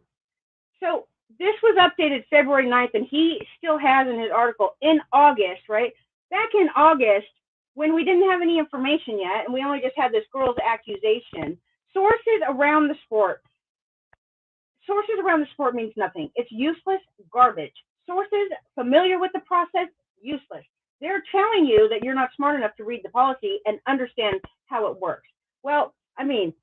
S1: So this was updated February 9th, and he still has in his article in August, right? back in August, when we didn't have any information yet, and we only just had this girl's accusation, sources around the sport means nothing. It's useless garbage. Sources familiar with the process, useless. They're telling you that you're not smart enough to read the policy and understand how it works. Well, I mean,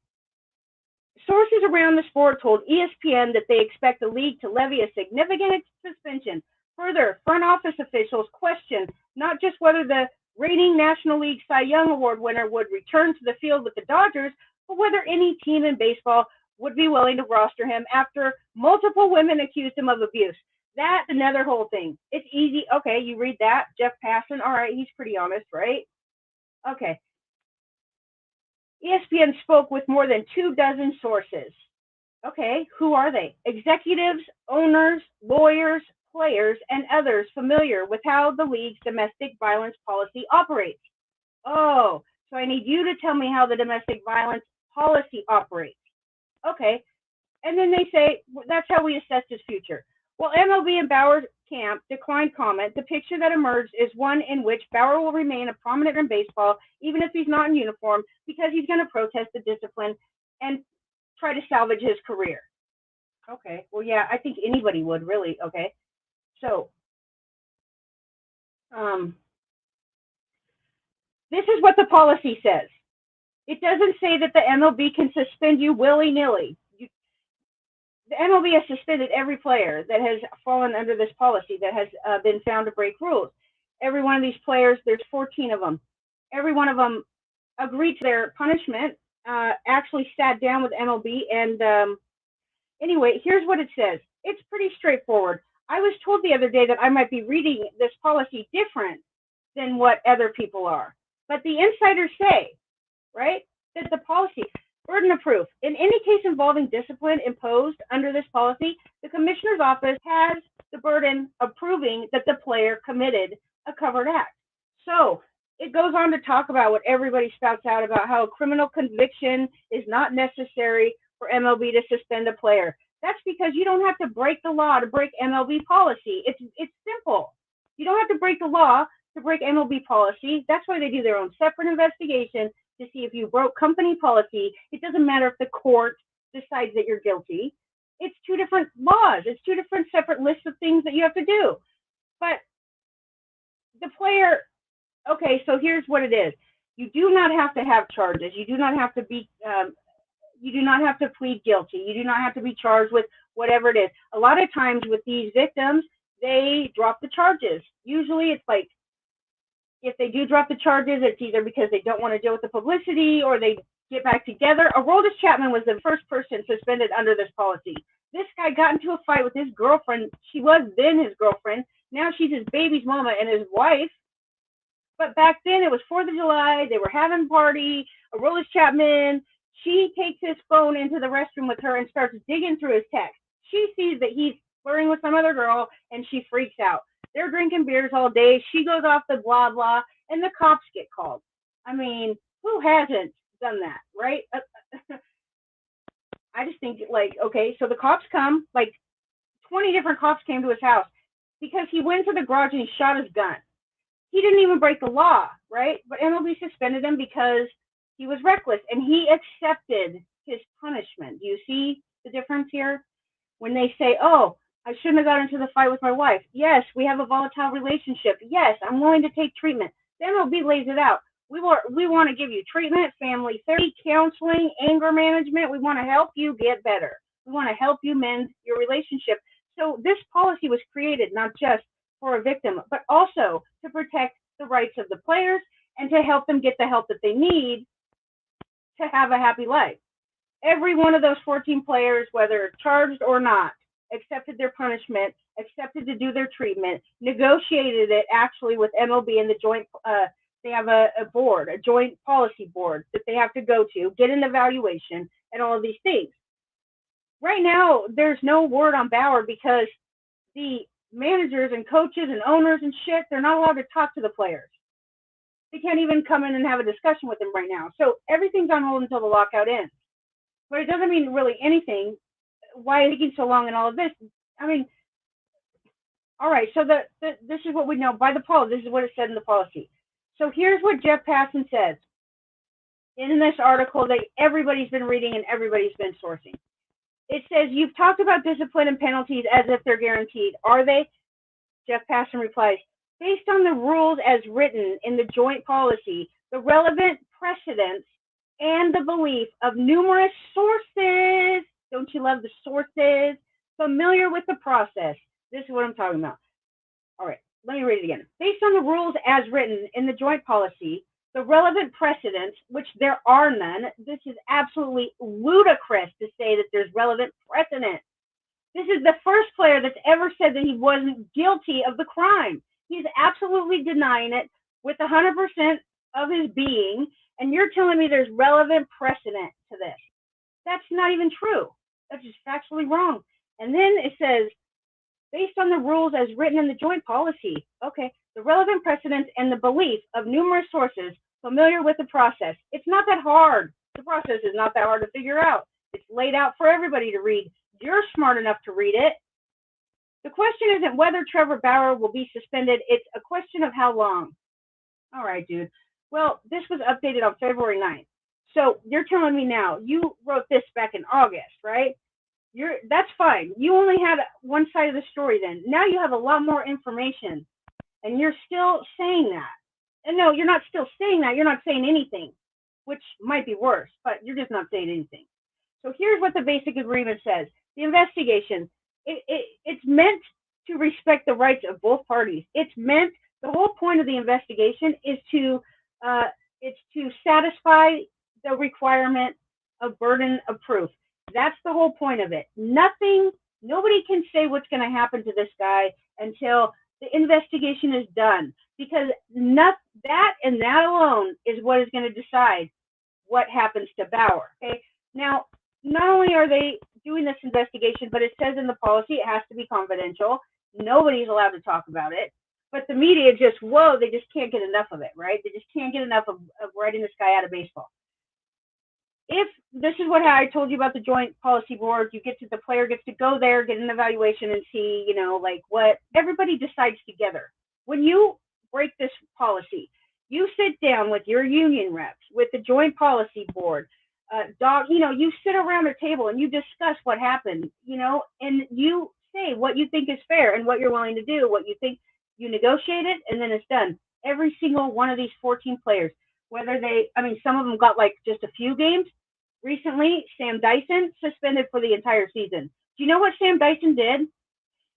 S1: sources around the sport told ESPN that they expect the league to levy a significant suspension. Further, front office officials questioned not just whether the reigning National League Cy Young Award winner would return to the field with the Dodgers, but whether any team in baseball would be willing to roster him after multiple women accused him of abuse. That's another whole thing. It's easy. Okay, you read that. Jeff Passan. All right, he's pretty honest, right? Okay. ESPN spoke with more than 24 sources. Okay, who are they? Executives, owners, lawyers, players, and others familiar with how the league's domestic violence policy operates. Oh, so I need you to tell me how the domestic violence policy operates. Okay, and then they say, that's how we assess his future. Well, MLB and Bauer's camp declined comment. The picture that emerged is one in which Bauer will remain a prominent in baseball, even if he's not in uniform, because he's going to protest the discipline and try to salvage his career. Okay, well, yeah, I think anybody would, really. Okay, so this is what the policy says. It doesn't say that the MLB can suspend you willy-nilly. The MLB has suspended every player that has fallen under this policy, that has been found to break rules. Every one of these players, there's 14 of them. Every one of them agreed to their punishment, actually sat down with MLB, and anyway, here's what it says. It's pretty straightforward. I was told the other day that I might be reading this policy different than what other people are. But the insiders say, right, that the policy, burden of proof. In any case involving discipline imposed under this policy, the commissioner's office has the burden of proving that the player committed a covered act. So it goes on to talk about what everybody spouts out about how a criminal conviction is not necessary for MLB to suspend a player. That's because you don't have to break the law to break MLB policy. It's simple. You don't have to break the law to break MLB policy. That's why they do their own separate investigation to see if you broke company policy. It doesn't matter if the court decides that you're guilty. It's two different laws. It's two different separate lists of things that you have to do. But the player, okay, so here's what it is. You do not have to have charges. You do not have to be, you do not have to plead guilty. You do not have to be charged with whatever it is. A lot of times with these victims, they drop the charges. Usually it's like, if they do drop the charges, it's either because they don't want to deal with the publicity or they get back together. Aroldis Chapman was the first person suspended under this policy. This guy got into a fight with his girlfriend. She was then his girlfriend. Now she's his baby's mama and his wife. But back then it was 4th of July. They were having a party. Aroldis Chapman, she takes his phone into the restroom with her and starts digging through his text. She sees that he's flirting with some other girl and she freaks out. They're drinking beers all day. She goes off the blah, blah, and the cops get called. I mean, who hasn't done that, right? I just think, like, okay, so the cops come, like 20 different cops came to his house because he went to the garage and he shot his gun. He didn't even break the law, right? But MLB suspended him because he was reckless, and he accepted his punishment. Do you see the difference here? When they say, oh, I shouldn't have got into the fight with my wife. Yes, we have a volatile relationship. Yes, I'm willing to take treatment. The MLB lays it out. We want to give you treatment, family therapy, counseling, anger management. We want to help you get better. We want to help you mend your relationship. So this policy was created not just for a victim, but also to protect the rights of the players and to help them get the help that they need to have a happy life. Every one of those 14 players, whether charged or not, accepted their punishment, accepted to do their treatment, negotiated it actually with MLB and the joint, they have a board, a joint policy board that they have to go to, get an evaluation, and all of these things. Right now, there's no word on Bauer because the managers and coaches and owners and shit, they're not allowed to talk to the players. They can't even come in and have a discussion with them right now. So everything's on hold until the lockout ends. But it doesn't mean really anything. Why is it taking so long and all of this? I mean, All right, so this is what we know by the policy. This is what it said in the policy. So here's what Jeff Passan says in this article that everybody's been reading and everybody's been sourcing. It says, you've talked about discipline and penalties as if they're guaranteed. Are they? Jeff Passan replies, based on the rules as written in the joint policy, the relevant precedents, and the belief of numerous sources, don't you love the sources, familiar with the process. This is what I'm talking about. All right, let me read it again. Based on the rules as written in the joint policy, the relevant precedents, which there are none, this is absolutely ludicrous to say that there's relevant precedent. This is the first player that's ever said that he wasn't guilty of the crime. He's absolutely denying it with 100% of his being, and you're telling me there's relevant precedent to this. That's not even true. That's just factually wrong. And then it says, based on the rules as written in the joint policy, okay, the relevant precedents and the belief of numerous sources familiar with the process. It's not that hard. The process is not that hard to figure out. It's laid out for everybody to read. You're smart enough to read it. The question isn't whether Trevor Bauer will be suspended. It's a question of how long. All right, dude. Well, this was updated on February 9th. So you're telling me now, you wrote this back in August, right? That's fine. You only had one side of the story then. Now you have a lot more information, and you're still saying that. And no, you're not still saying that. You're not saying anything, which might be worse, but you're just not saying anything. So here's what the basic agreement says. The investigation, it's meant to respect the rights of both parties. It's meant, the whole point of the investigation is to satisfy the requirement of burden of proof. That's the whole point of it. Nobody can say what's going to happen to this guy until the investigation is done, because that and that alone is what is going to decide what happens to Bauer. Okay. Now, not only are they doing this investigation, but it says in the policy it has to be confidential. Nobody's allowed to talk about it. But the media just, they just can't get enough of it, right? They just can't get enough of writing this guy out of baseball. If this is what I told you about the joint policy board, the player gets to go there, get an evaluation, and see, like what everybody decides together. When you break this policy, you sit down with your union reps, with the joint policy board, you sit around a table and you discuss what happened, and you say what you think is fair and what you're willing to do, what you think. You negotiate it, and then it's done. Every single one of these 14 players, some of them got like just a few games. Recently, Sam Dyson suspended for the entire season. Do you know what Sam Dyson did?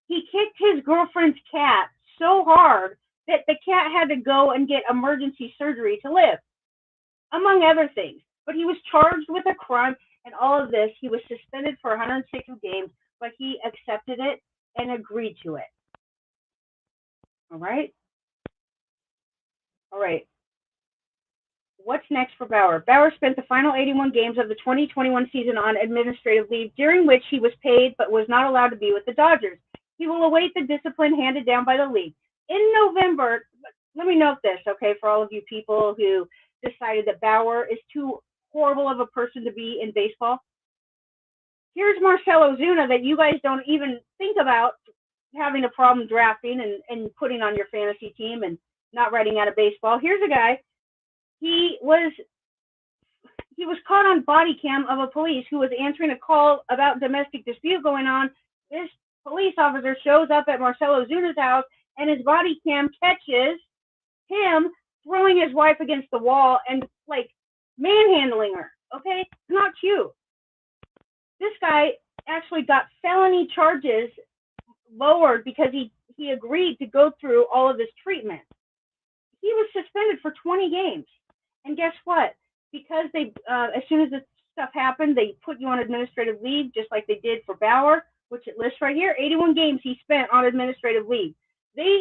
S1: He kicked his girlfriend's cat so hard that the cat had to go and get emergency surgery to live, among other things. But he was charged with a crime and all of this. He was suspended for 160 games, but he accepted it and agreed to it. All right. What's next for Bauer? Bauer spent the final 81 games of the 2021 season on administrative leave, during which he was paid but was not allowed to be with the Dodgers. He will await the discipline handed down by the league. In November, let me note this, okay, for all of you people who decided that Bauer is too horrible of a person to be in baseball. Here's Marcell Ozuna that you guys don't even think about having a problem drafting and putting on your fantasy team and not writing out of baseball. Here's a guy. He was caught on body cam of a police who was answering a call about domestic dispute going on. This police officer shows up at Marcell Ozuna's house, and his body cam catches him throwing his wife against the wall and like manhandling her. Okay, not cute. This guy actually got felony charges lowered because he agreed to go through all of this treatment. He was suspended for 20 games. And guess what? Because they, as soon as this stuff happened, they put you on administrative leave, just like they did for Bauer, which it lists right here. 81 games he spent on administrative leave. They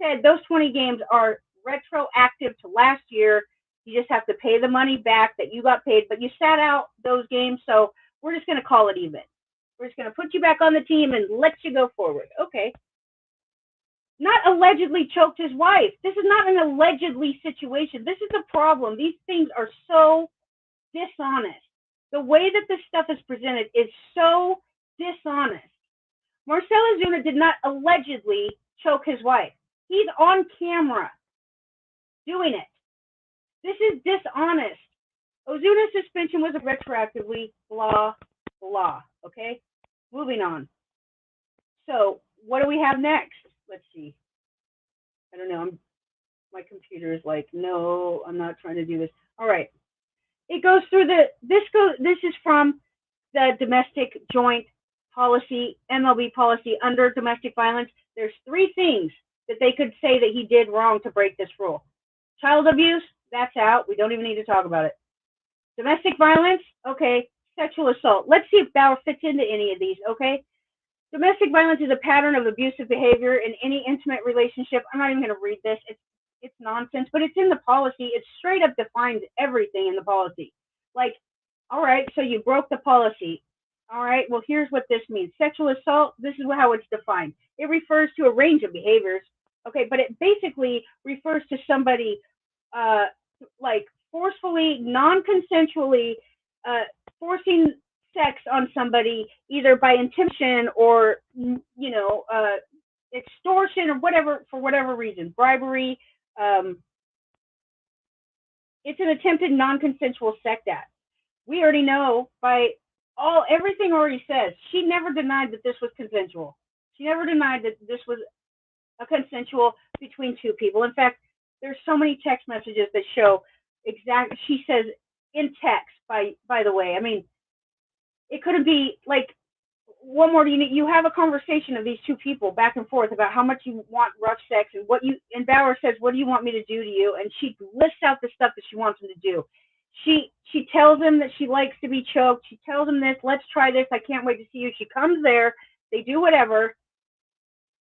S1: said those 20 games are retroactive to last year. You just have to pay the money back that you got paid, but you sat out those games, so we're just going to call it even. We're just going to put you back on the team and let you go forward. Okay. Not allegedly choked his wife. This is not an allegedly situation. This is the problem. These things are so dishonest. The way that this stuff is presented is so dishonest. Marcel Ozuna did not allegedly choke his wife. He's on camera doing it. This is dishonest. Ozuna's suspension was retroactively blah, blah. Okay? Moving on. So, what do we have next? Let's see. I don't know. My computer is like, no, I'm not trying to do this. All right. It goes through this is from the domestic joint policy, MLB policy under domestic violence. There's 3 things that they could say that he did wrong to break this rule. Child abuse, that's out. We don't even need to talk about it. Domestic violence, okay. Sexual assault. Let's see if Bauer fits into any of these, okay? Domestic violence is a pattern of abusive behavior in any intimate relationship. I'm not even going to read this. It's nonsense, but it's in the policy. It straight up defines everything in the policy. Like, all right, so you broke the policy. All right, well, here's what this means. Sexual assault, this is how it's defined. It refers to a range of behaviors, okay, but it basically refers to somebody like forcefully, non-consensually forcing sex on somebody, either by intimidation or, extortion or whatever, for whatever reason, bribery. It's an attempted non-consensual sex act. We already know by everything already says. She never denied that this was consensual. She never denied that this was a consensual between 2 people. In fact, there's so many text messages that show exactly. She says in text. By the way, I mean, it couldn't be like one more. You have a conversation of these 2 people back and forth about how much you want rough sex and Bauer says, what do you want me to do to you? And she lists out the stuff that she wants him to do. She tells him that she likes to be choked. She tells him this, let's try this. I can't wait to see you. She comes there. They do whatever.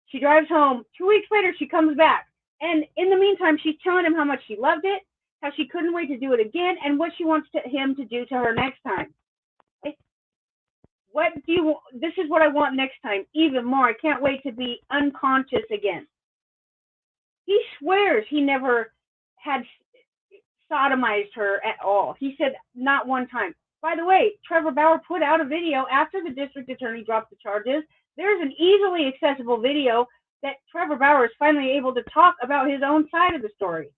S1: She drives home. 2 weeks later, she comes back. And in the meantime, she's telling him how much she loved it, how she couldn't wait to do it again, and what she wants him to do to her next time. This is what I want next time, even more. I can't wait to be unconscious again. He swears he never had sodomized her at all. He said not one time. By the way, Trevor Bauer put out a video after the district attorney dropped the charges. There's an easily accessible video that Trevor Bauer is finally able to talk about his own side of the story.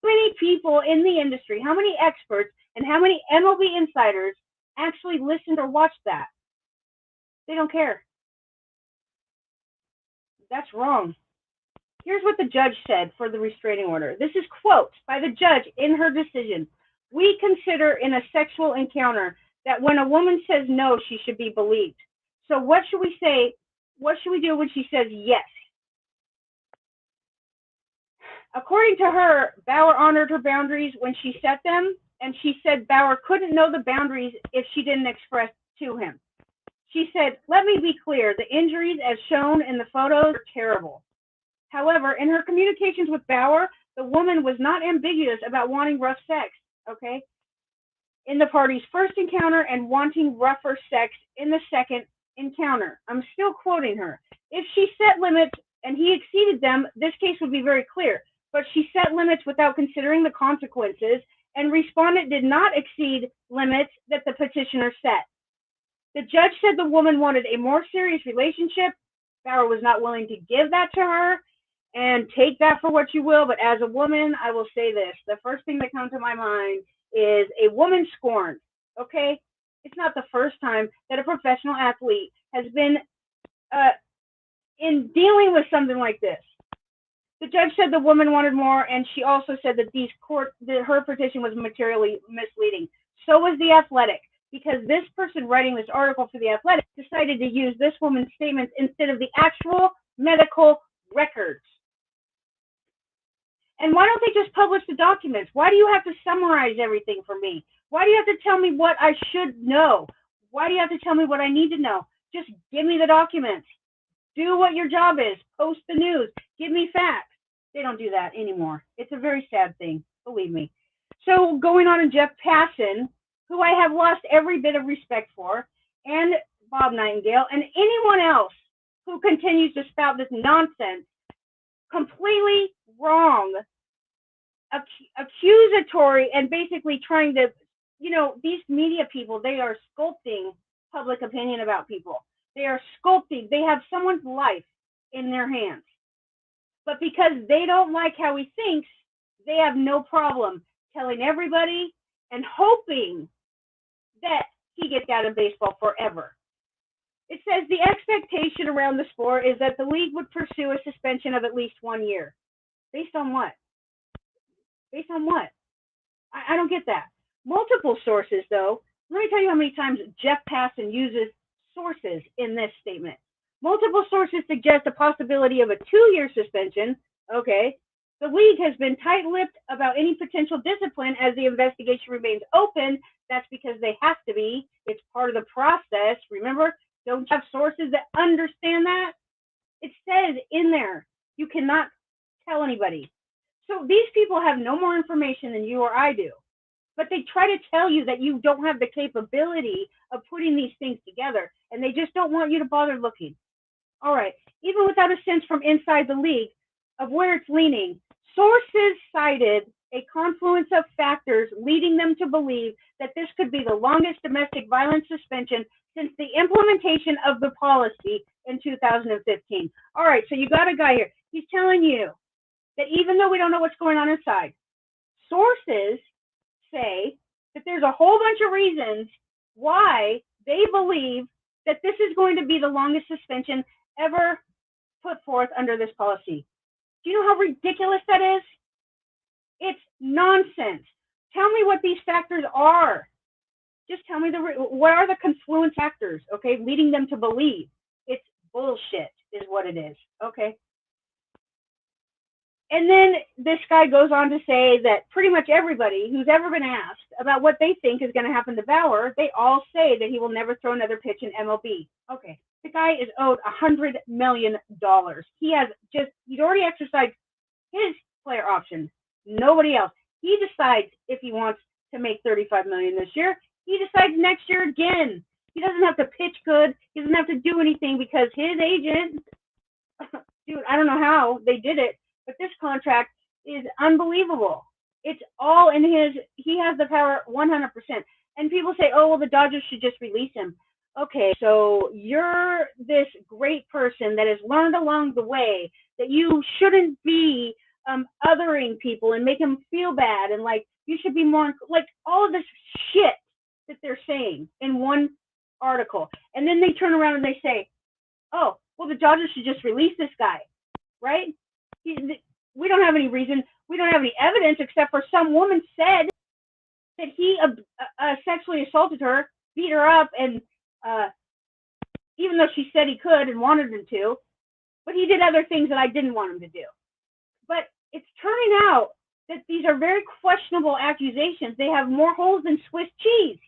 S1: How many people in the industry, how many experts, and how many MLB insiders actually listened or watched that? They don't care. That's wrong. Here's what the judge said for the restraining order. This is quote by the judge in her decision. We consider in a sexual encounter that when a woman says no, she should be believed. So what should we say? What should we do when she says yes? According to her, Bauer honored her boundaries when she set them, and she said Bauer couldn't know the boundaries if she didn't express to him. She said, let me be clear, the injuries as shown in the photos are terrible. However, in her communications with Bauer, the woman was not ambiguous about wanting rough sex, okay? In the party's first encounter and wanting rougher sex in the second encounter. I'm still quoting her. If she set limits and he exceeded them, this case would be very clear. But she set limits without considering the consequences, and respondent did not exceed limits that the petitioner set. The judge said the woman wanted a more serious relationship. Bauer was not willing to give that to her, and take that for what you will. But as a woman, I will say this. The first thing that comes to my mind is a woman scorned, okay? It's not the first time that a professional athlete has been in dealing with something like this. The judge said the woman wanted more, and she also said that her petition was materially misleading. So was The Athletic, because this person writing this article for The Athletic decided to use this woman's statements instead of the actual medical records. And why don't they just publish the documents? Why do you have to summarize everything for me? Why do you have to tell me what I should know? Why do you have to tell me what I need to know? Just give me the documents. Do what your job is. Post the news. Give me facts. They don't do that anymore. It's a very sad thing, believe me. So going on to Jeff Passan, who I have lost every bit of respect for, and Bob Nightingale, and anyone else who continues to spout this nonsense, completely wrong, accusatory, and basically trying to, these media people, they are sculpting public opinion about people. They are sculpting. They have someone's life in their hands. But because they don't like how he thinks, they have no problem telling everybody and hoping that he gets out of baseball forever. It says the expectation around the sport is that the league would pursue a suspension of at least 1 year. Based on what? Based on what? I don't get that. Multiple sources, though. Let me tell you how many times Jeff Passan uses sources in this statement. Multiple sources suggest a possibility of a 2-year suspension. Okay. The league has been tight-lipped about any potential discipline as the investigation remains open. That's because they have to be. It's part of the process. Remember, don't you have sources that understand that? It says in there, you cannot tell anybody. So these people have no more information than you or I do. But they try to tell you that you don't have the capability of putting these things together, and they just don't want you to bother looking. All right, even without a sense from inside the league of where it's leaning, sources cited a confluence of factors leading them to believe that this could be the longest domestic violence suspension since the implementation of the policy in 2015. All right, so you got a guy here. He's telling you that even though we don't know what's going on inside, sources say that there's a whole bunch of reasons why they believe that this is going to be the longest suspension ever put forth under this policy. Do you know how ridiculous that is? It's nonsense. Tell me what these factors are. Just tell me what are the confluent factors, okay, leading them to believe. It's bullshit is what it is, okay? And then this guy goes on to say that pretty much everybody who's ever been asked about what they think is going to happen to Bauer, they all say that he will never throw another pitch in MLB. Okay, the guy is owed $100 million. He's already exercised his player option. Nobody else. He decides if he wants to make $35 million this year. He decides next year again. He doesn't have to pitch good. He doesn't have to do anything because his agent, dude, I don't know how they did it, but this contract is unbelievable. It's all in he has the power 100%. And people say, oh, well, the Dodgers should just release him. Okay, so you're this great person that has learned along the way that you shouldn't be othering people and make them feel bad and like you should be more like all of this shit that they're saying in one article. And then they turn around and they say, oh, well, the Dodgers should just release this guy, right? We don't have any reason. We don't have any evidence except for some woman said that he sexually assaulted her, beat her up, and even though she said he could and wanted him to, but he did other things that I didn't want him to do. But it's turning out that these are very questionable accusations. They have more holes than Swiss cheese.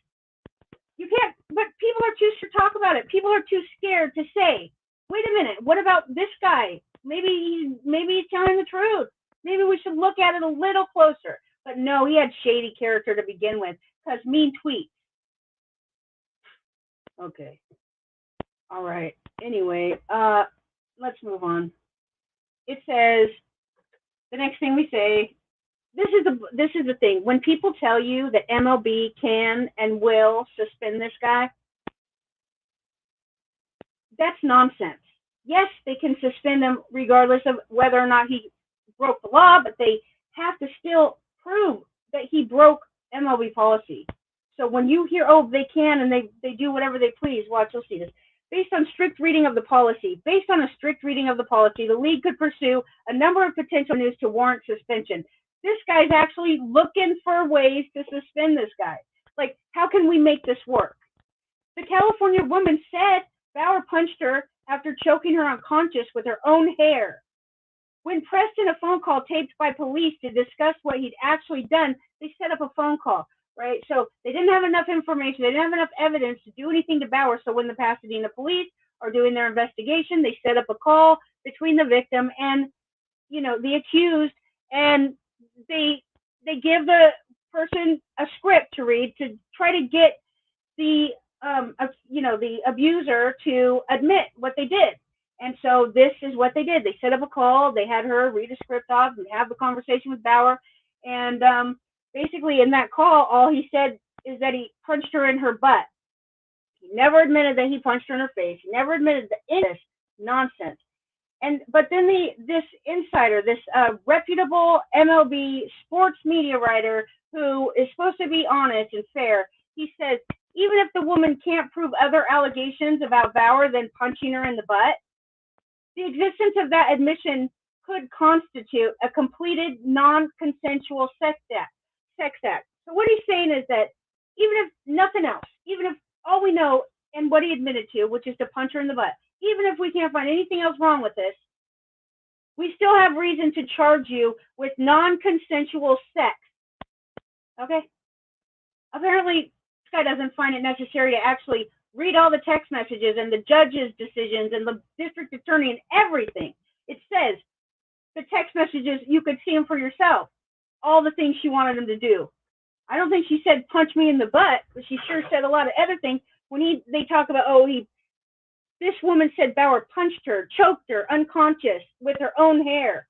S1: You can't, but people are too scared to talk about it. People are too scared to say, wait a minute, what about this guy? Maybe he's telling the truth. Maybe we should look at it a little closer. But no, he had shady character to begin with, because mean tweets. Okay. All right. Anyway, let's move on. It says, the next thing we say, this is the thing. When people tell you that MLB can and will suspend this guy, that's nonsense. Yes, they can suspend him regardless of whether or not he broke the law, but they have to still prove that he broke MLB policy. So when you hear, oh, they can and they do whatever they please, watch, you'll see this. Based on strict reading of the policy, the league could pursue a number of potential avenues to warrant suspension. This guy's actually looking for ways to suspend this guy. Like, how can we make this work? The California woman said Bauer punched her after choking her unconscious with her own hair. When pressed in a phone call taped by police to discuss what he'd actually done, they set up a phone call, right? So they didn't have enough information. They didn't have enough evidence to do anything to Bauer. So when the Pasadena police are doing their investigation, they set up a call between the victim and, the accused, and they give the person a script to read to try to get the abuser to admit what they did. And so this is what they did. They set up a call. They had her read a script off and have the conversation with Bauer. And basically in that call, all he said is that he punched her in her butt. He never admitted that he punched her in her face. He never admitted that any of this nonsense. But then this insider, this reputable MLB sports media writer who is supposed to be honest and fair, he says even if the woman can't prove other allegations about Bauer than punching her in the butt, the existence of that admission could constitute a completed non-consensual sex act. So what he's saying is that even if nothing else, even if all we know and what he admitted to, which is to punch her in the butt, even if we can't find anything else wrong with this, we still have reason to charge you with non-consensual sex. Okay? Apparently, this guy doesn't find it necessary to actually read all the text messages and the judge's decisions and the district attorney and everything. It says the text messages, you could see them for yourself. All the things she wanted him to do. I don't think she said punch me in the butt, but she sure said a lot of other things. When they talk about, this woman said Bauer punched her, choked her, unconscious, with her own hair.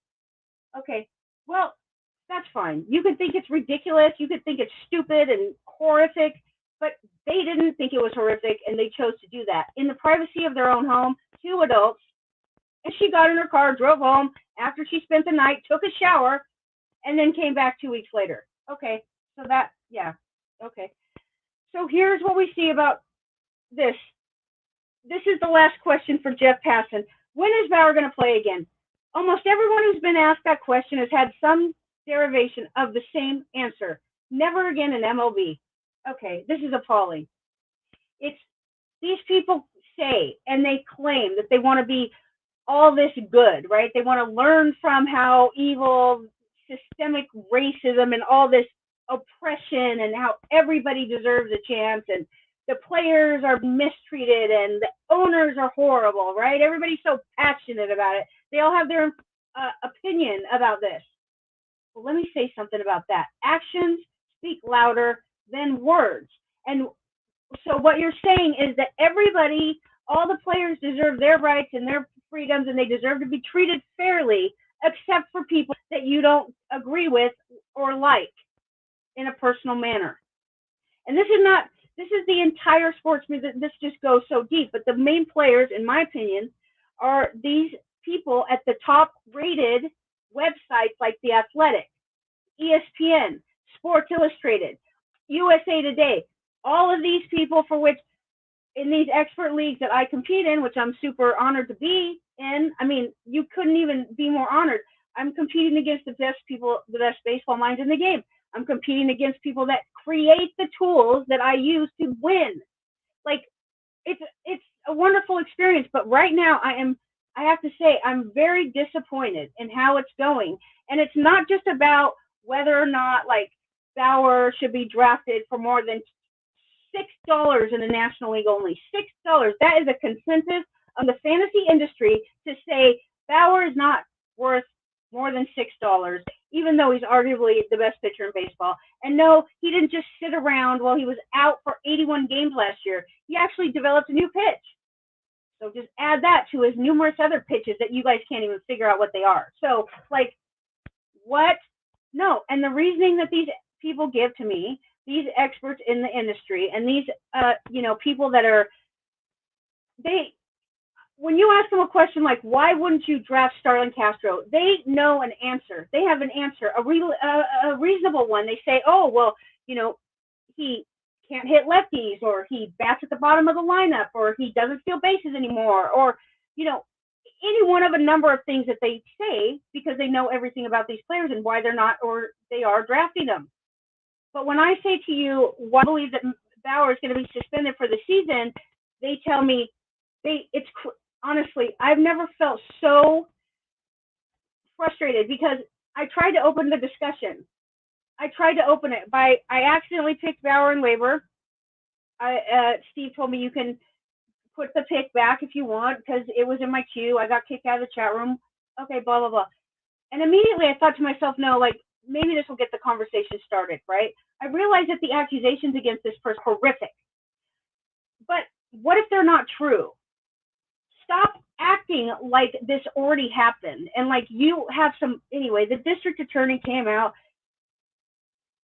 S1: Okay, well, that's fine. You can think it's ridiculous. You could think it's stupid and horrific, but they didn't think it was horrific, and they chose to do that in the privacy of their own home, 2 adults. And she got in her car, drove home after she spent the night, took a shower, and then came back 2 weeks later. Okay, so that, yeah, okay. So here's what we see about this. This is the last question for Jeff Passan. When is Bauer going to play again? Almost everyone who's been asked that question has had some derivation of the same answer. Never again in MLB. Okay, this is appalling. It's these people say and they claim that they want to be all this good, right? They want to learn from how evil, systemic racism and all this oppression and how everybody deserves a chance and the players are mistreated and the owners are horrible, right? Everybody's so passionate about it. They all have their opinion about this. Well, let me say something about that. Actions speak louder than words. And so what you're saying is that everybody, all the players deserve their rights and their freedoms and they deserve to be treated fairly, except for people that you don't agree with or like in a personal manner. And this is the entire sports. This just goes so deep. But the main players, in my opinion, are these people at the top rated websites like The Athletic, ESPN, Sports Illustrated, USA Today, all of these people for which in these expert leagues that I compete in, which I'm super honored to be in, I mean, you couldn't even be more honored. I'm competing against the best people, the best baseball minds in the game. I'm competing against people that create the tools that I use to win. Like, it's a wonderful experience, but right now I have to say, I'm very disappointed in how it's going. And it's not just about whether or not, like, Bauer should be drafted for more than $6 in the National League only. $6. That is a consensus of the fantasy industry to say Bauer is not worth more than $6, even though he's arguably the best pitcher in baseball. And no, he didn't just sit around while he was out for 81 games last year. He actually developed a new pitch. So just add that to his numerous other pitches that you guys can't even figure out what they are. So, like, what? No. And the reasoning that these people give to me, these experts in the industry, and these, people that are, when you ask them a question like, why wouldn't you draft Starlin Castro? They know an answer. They have an answer, a reasonable one. They say, oh, well, he can't hit lefties, or he bats at the bottom of the lineup, or he doesn't steal bases anymore, or, any one of a number of things that they say because they know everything about these players and why they're not or they are drafting them. But when I say to you, why I believe that Bauer is going to be suspended for the season, they tell me honestly, I've never felt so frustrated because I tried to open the discussion. I tried to open it I accidentally picked Bauer in waiver. Steve told me you can put the pick back if you want because it was in my queue. I got kicked out of the chat room. Okay, blah, blah, blah. And immediately I thought to myself, no, like, maybe this will get the conversation started, right? I realized that the accusations against this person are horrific. But what if they're not true? Stop acting like this already happened. And like you have anyway, the district attorney came out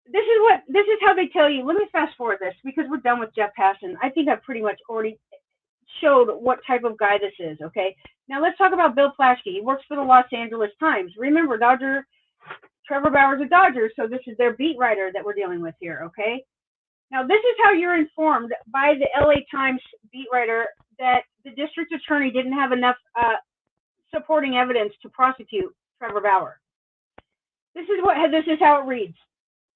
S1: this is how they tell you. Let me fast forward this because we're done with Jeff Passan. I think I've pretty much already showed what type of guy this is. Okay, now let's talk about Bill Plaschke. He works for the Los Angeles Times. Remember, Trevor Bauer's a Dodger, so this is their beat writer that we're dealing with here. Okay, now this is how you're informed by the LA Times beat writer that the district attorney didn't have enough supporting evidence to prosecute Trevor Bauer. This is how it reads.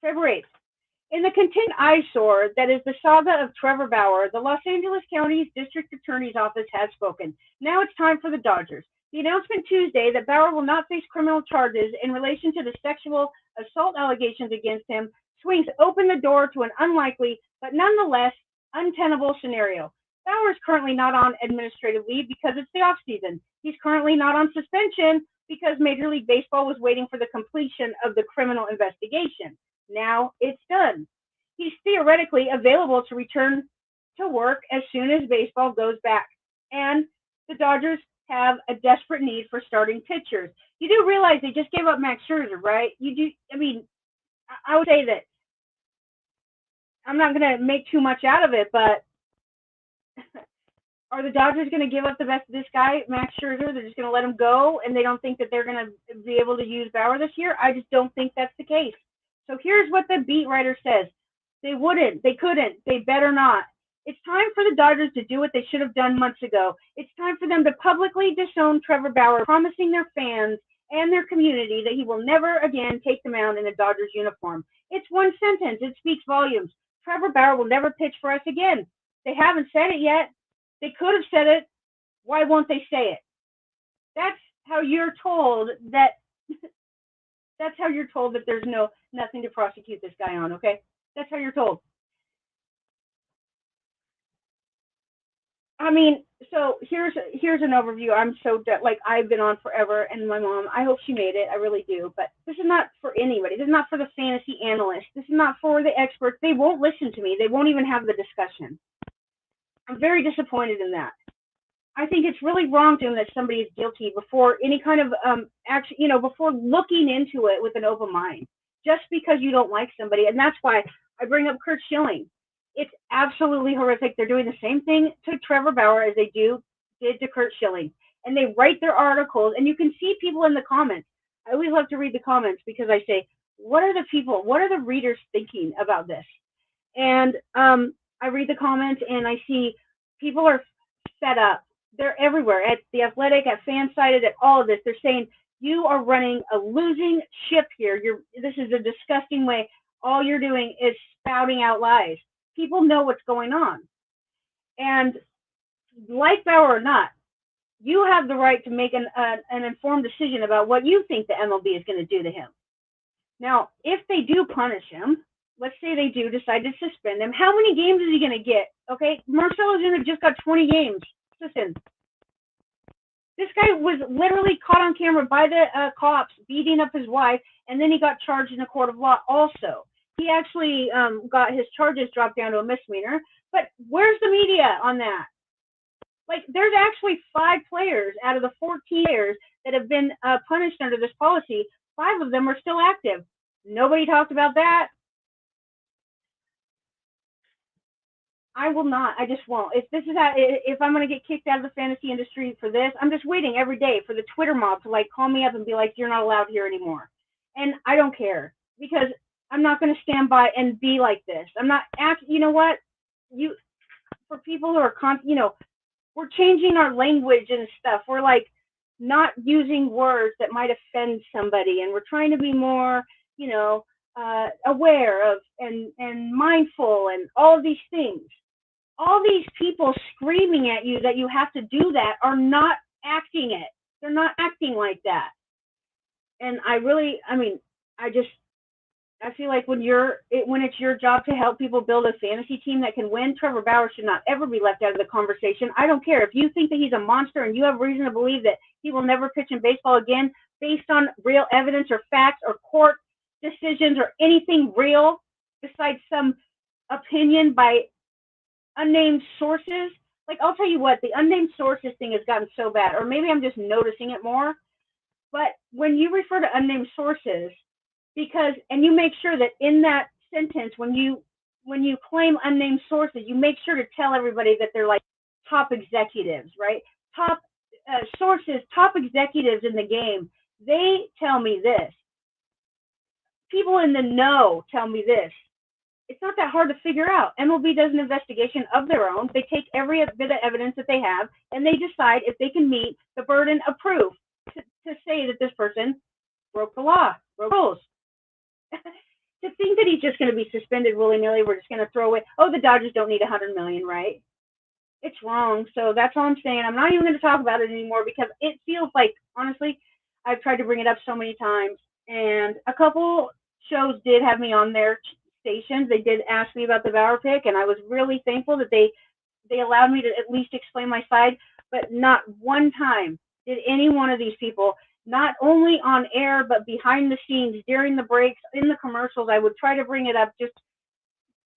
S1: February 8th. In the contained eyesore that is the saga of Trevor Bauer, the Los Angeles County's District Attorney's Office has spoken. Now it's time for the Dodgers. The announcement Tuesday that Bauer will not face criminal charges in relation to the sexual assault allegations against him swings open the door to an unlikely, but nonetheless untenable scenario. Bauer is currently not on administrative leave because it's the offseason. He's currently not on suspension because Major League Baseball was waiting for the completion of the criminal investigation. Now it's done. He's theoretically available to return to work as soon as baseball goes back. And the Dodgers have a desperate need for starting pitchers. You do realize they just gave up Max Scherzer, right? You do. I mean, I would say that I'm not going to make too much out of it, but are the Dodgers going to give up the best of this guy, Max Scherzer? They're just going to let him go, and they don't think that they're going to be able to use Bauer this year? I just don't think that's the case. So here's what the beat writer says. They wouldn't. They couldn't. They better not. It's time for the Dodgers to do what they should have done months ago. It's time for them to publicly disown Trevor Bauer, promising their fans and their community that he will never again take the mound in a Dodgers uniform. It's one sentence. It speaks volumes. Trevor Bauer will never pitch for us again. They haven't said it yet. They could have said it. Why won't they say it? That's how you're told that. That's how you're told that there's nothing to prosecute this guy on. Okay, that's how you're told. I mean, so here's an overview. I'm so like I've been on forever, and my mom. I hope she made it. I really do. But this is not for anybody. This is not for the fantasy analysts. This is not for the experts. They won't listen to me. They won't even have the discussion. I'm very disappointed in that. I think it's really wrong to assume that somebody is guilty before any kind of action, before looking into it with an open mind, just because you don't like somebody. And that's why I bring up Kurt Schilling. It's absolutely horrific. They're doing the same thing to Trevor Bauer as they did to Kurt Schilling. And they write their articles, and you can see people in the comments. I always love to read the comments because I say, what are the readers thinking about this? And I read the comments, and I see people are fed up. They're everywhere, at The Athletic, at Fansided, at all of this. They're saying, you are running a losing ship here. This is a disgusting way. All you're doing is spouting out lies. People know what's going on. And like Bauer or not, you have the right to make an informed decision about what you think the MLB is going to do to him. Now, if they do punish him, let's say they do decide to suspend him, how many games is he going to get? Okay, Marcell Ozuna just got 20 games. Listen, this guy was literally caught on camera by the cops beating up his wife, and then he got charged in a court of law also. He actually got his charges dropped down to a misdemeanor, but where's the media on that? Like, there's actually 5 players out of the 14 players that have been punished under this policy. 5 of them are still active. Nobody talked about that. I will not. I just won't. If I'm going to get kicked out of the fantasy industry for this, I'm just waiting every day for the Twitter mob to like call me up and be like, you're not allowed here anymore. And I don't care, because I'm not going to stand by and be like this. I'm not. You know what? For people who are we're changing our language and stuff. We're like not using words that might offend somebody, and we're trying to be more, aware of and mindful and all of these things. All these people screaming at you that you have to do that are not acting it. They're not acting like that. And I feel like when it's your job to help people build a fantasy team that can win, Trevor Bauer should not ever be left out of the conversation. I don't care if you think that he's a monster and you have reason to believe that he will never pitch in baseball again based on real evidence or facts or court decisions or anything real besides some opinion by unnamed sources. Like, I'll tell you what, the unnamed sources thing has gotten so bad, or maybe I'm just noticing it more. But when you refer to unnamed sources, and you make sure that in that sentence when you claim unnamed sources, you make sure to tell everybody that they're like top executives, right? Top sources, top executives in the game. They tell me this. People in the know tell me this. It's not that hard to figure out. MLB does an investigation of their own. They take every bit of evidence that they have, and they decide if they can meet the burden of proof to say that this person broke the law, broke rules. To think that he's just going to be suspended willy-nilly, we're just going to throw away, oh, the Dodgers don't need $100 million, right? It's wrong. So that's all I'm saying. I'm not even going to talk about it anymore because it feels like, honestly, I've tried to bring it up so many times, and a couple shows did have me on their stations. They did ask me about the Bauer pick, and I was really thankful that they allowed me to at least explain my side, but not one time did any one of these people, not only on air, but behind the scenes, during the breaks, in the commercials, I would try to bring it up just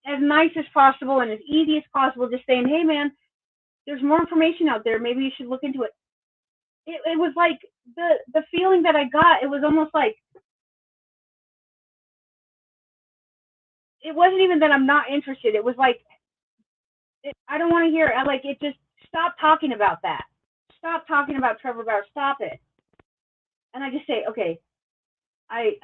S1: as nice as possible and as easy as possible, just saying, hey, man, there's more information out there. Maybe you should look into it. It was like the feeling that I got, it was almost like, it wasn't even that I'm not interested. It was like, I don't want to hear it. Like, it just, stop talking about that. Stop talking about Trevor Bauer. Stop it. And I just say, okay, I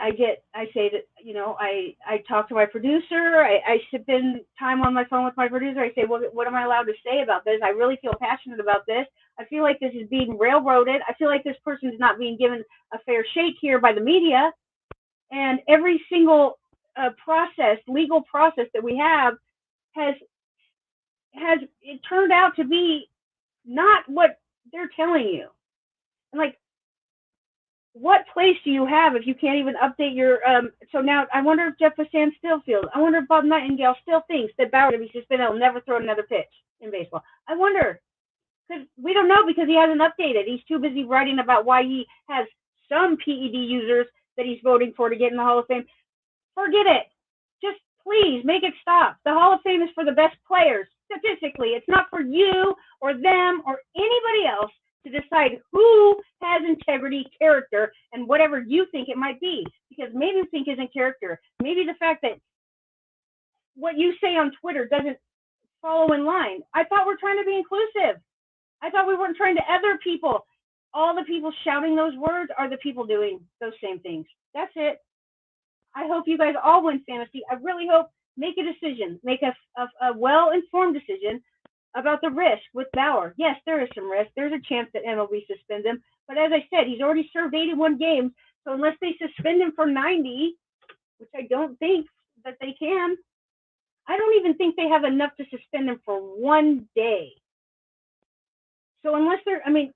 S1: say that, you know, I talk to my producer. I spend time on my phone with my producer. I say, well, what am I allowed to say about this? I really feel passionate about this. I feel like this is being railroaded. I feel like this person is not being given a fair shake here by the media. And every single legal process that we have has it turned out to be not what they're telling you. And like, what place do you have if you can't even update your so now I wonder if Jeff Passan still feels, I wonder if Bob Nightingale still thinks that Bauer to be suspended will never throw another pitch in baseball. I wonder, because we don't know, because he hasn't updated. He's too busy writing about why he has some PED users that he's voting for to get in the Hall of Fame. Forget it. Just please make it stop. The Hall of Fame is for the best players, statistically. It's not for you or them or anybody else to decide who has integrity, character, and whatever you think it might be. Because maybe you think isn't character. Maybe the fact that what you say on Twitter doesn't follow in line. I thought we're trying to be inclusive. I thought we weren't trying to other people. All the people shouting those words are the people doing those same things. That's it. I hope you guys all win fantasy. I really hope. Make a decision. Make a well-informed decision about the risk with Bauer. Yes, there is some risk. There's a chance that MLB suspends him. But as I said, he's already served 81 games. So unless they suspend him for 90, which I don't think that they can, I don't even think they have enough to suspend him for 1 day. So unless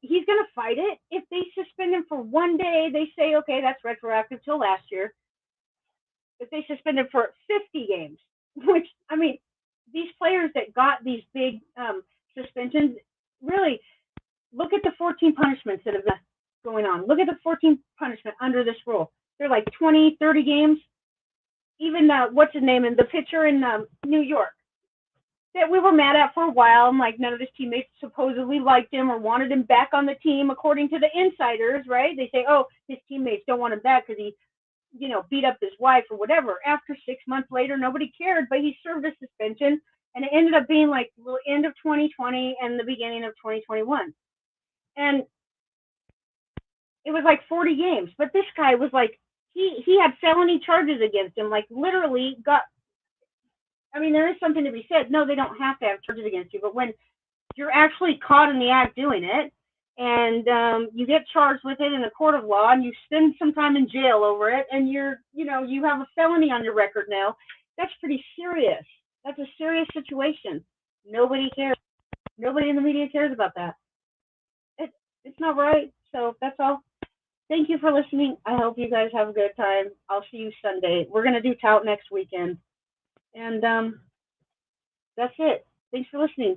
S1: he's going to fight it. If they suspend him for 1 day, they say, okay, that's retroactive till last year. If they suspend him for 50 games, which, these players that got these big suspensions, really, look at the 14 punishments that have been going on. Look at the 14 punishment under this rule. They're like 20, 30 games. Even, what's his name, and the pitcher in New York that we were mad at for a while, and like none of his teammates supposedly liked him or wanted him back on the team, according to the insiders, right? They say, oh, his teammates don't want him back because he, beat up his wife or whatever. After 6 months later, nobody cared, but he served a suspension, and it ended up being like the end of 2020 and the beginning of 2021. And it was like 40 games, but this guy was like, he had felony charges against him, like literally got, there is something to be said. No, they don't have to have charges against you, but when you're actually caught in the act doing it, and you get charged with it in a court of law, and you spend some time in jail over it, and you have a felony on your record now, that's pretty serious. That's a serious situation. Nobody cares. Nobody in the media cares about that. It's not right. So that's all. Thank you for listening. I hope you guys have a good time. I'll see you Sunday. We're going to do tout next weekend. And that's it. Thanks for listening.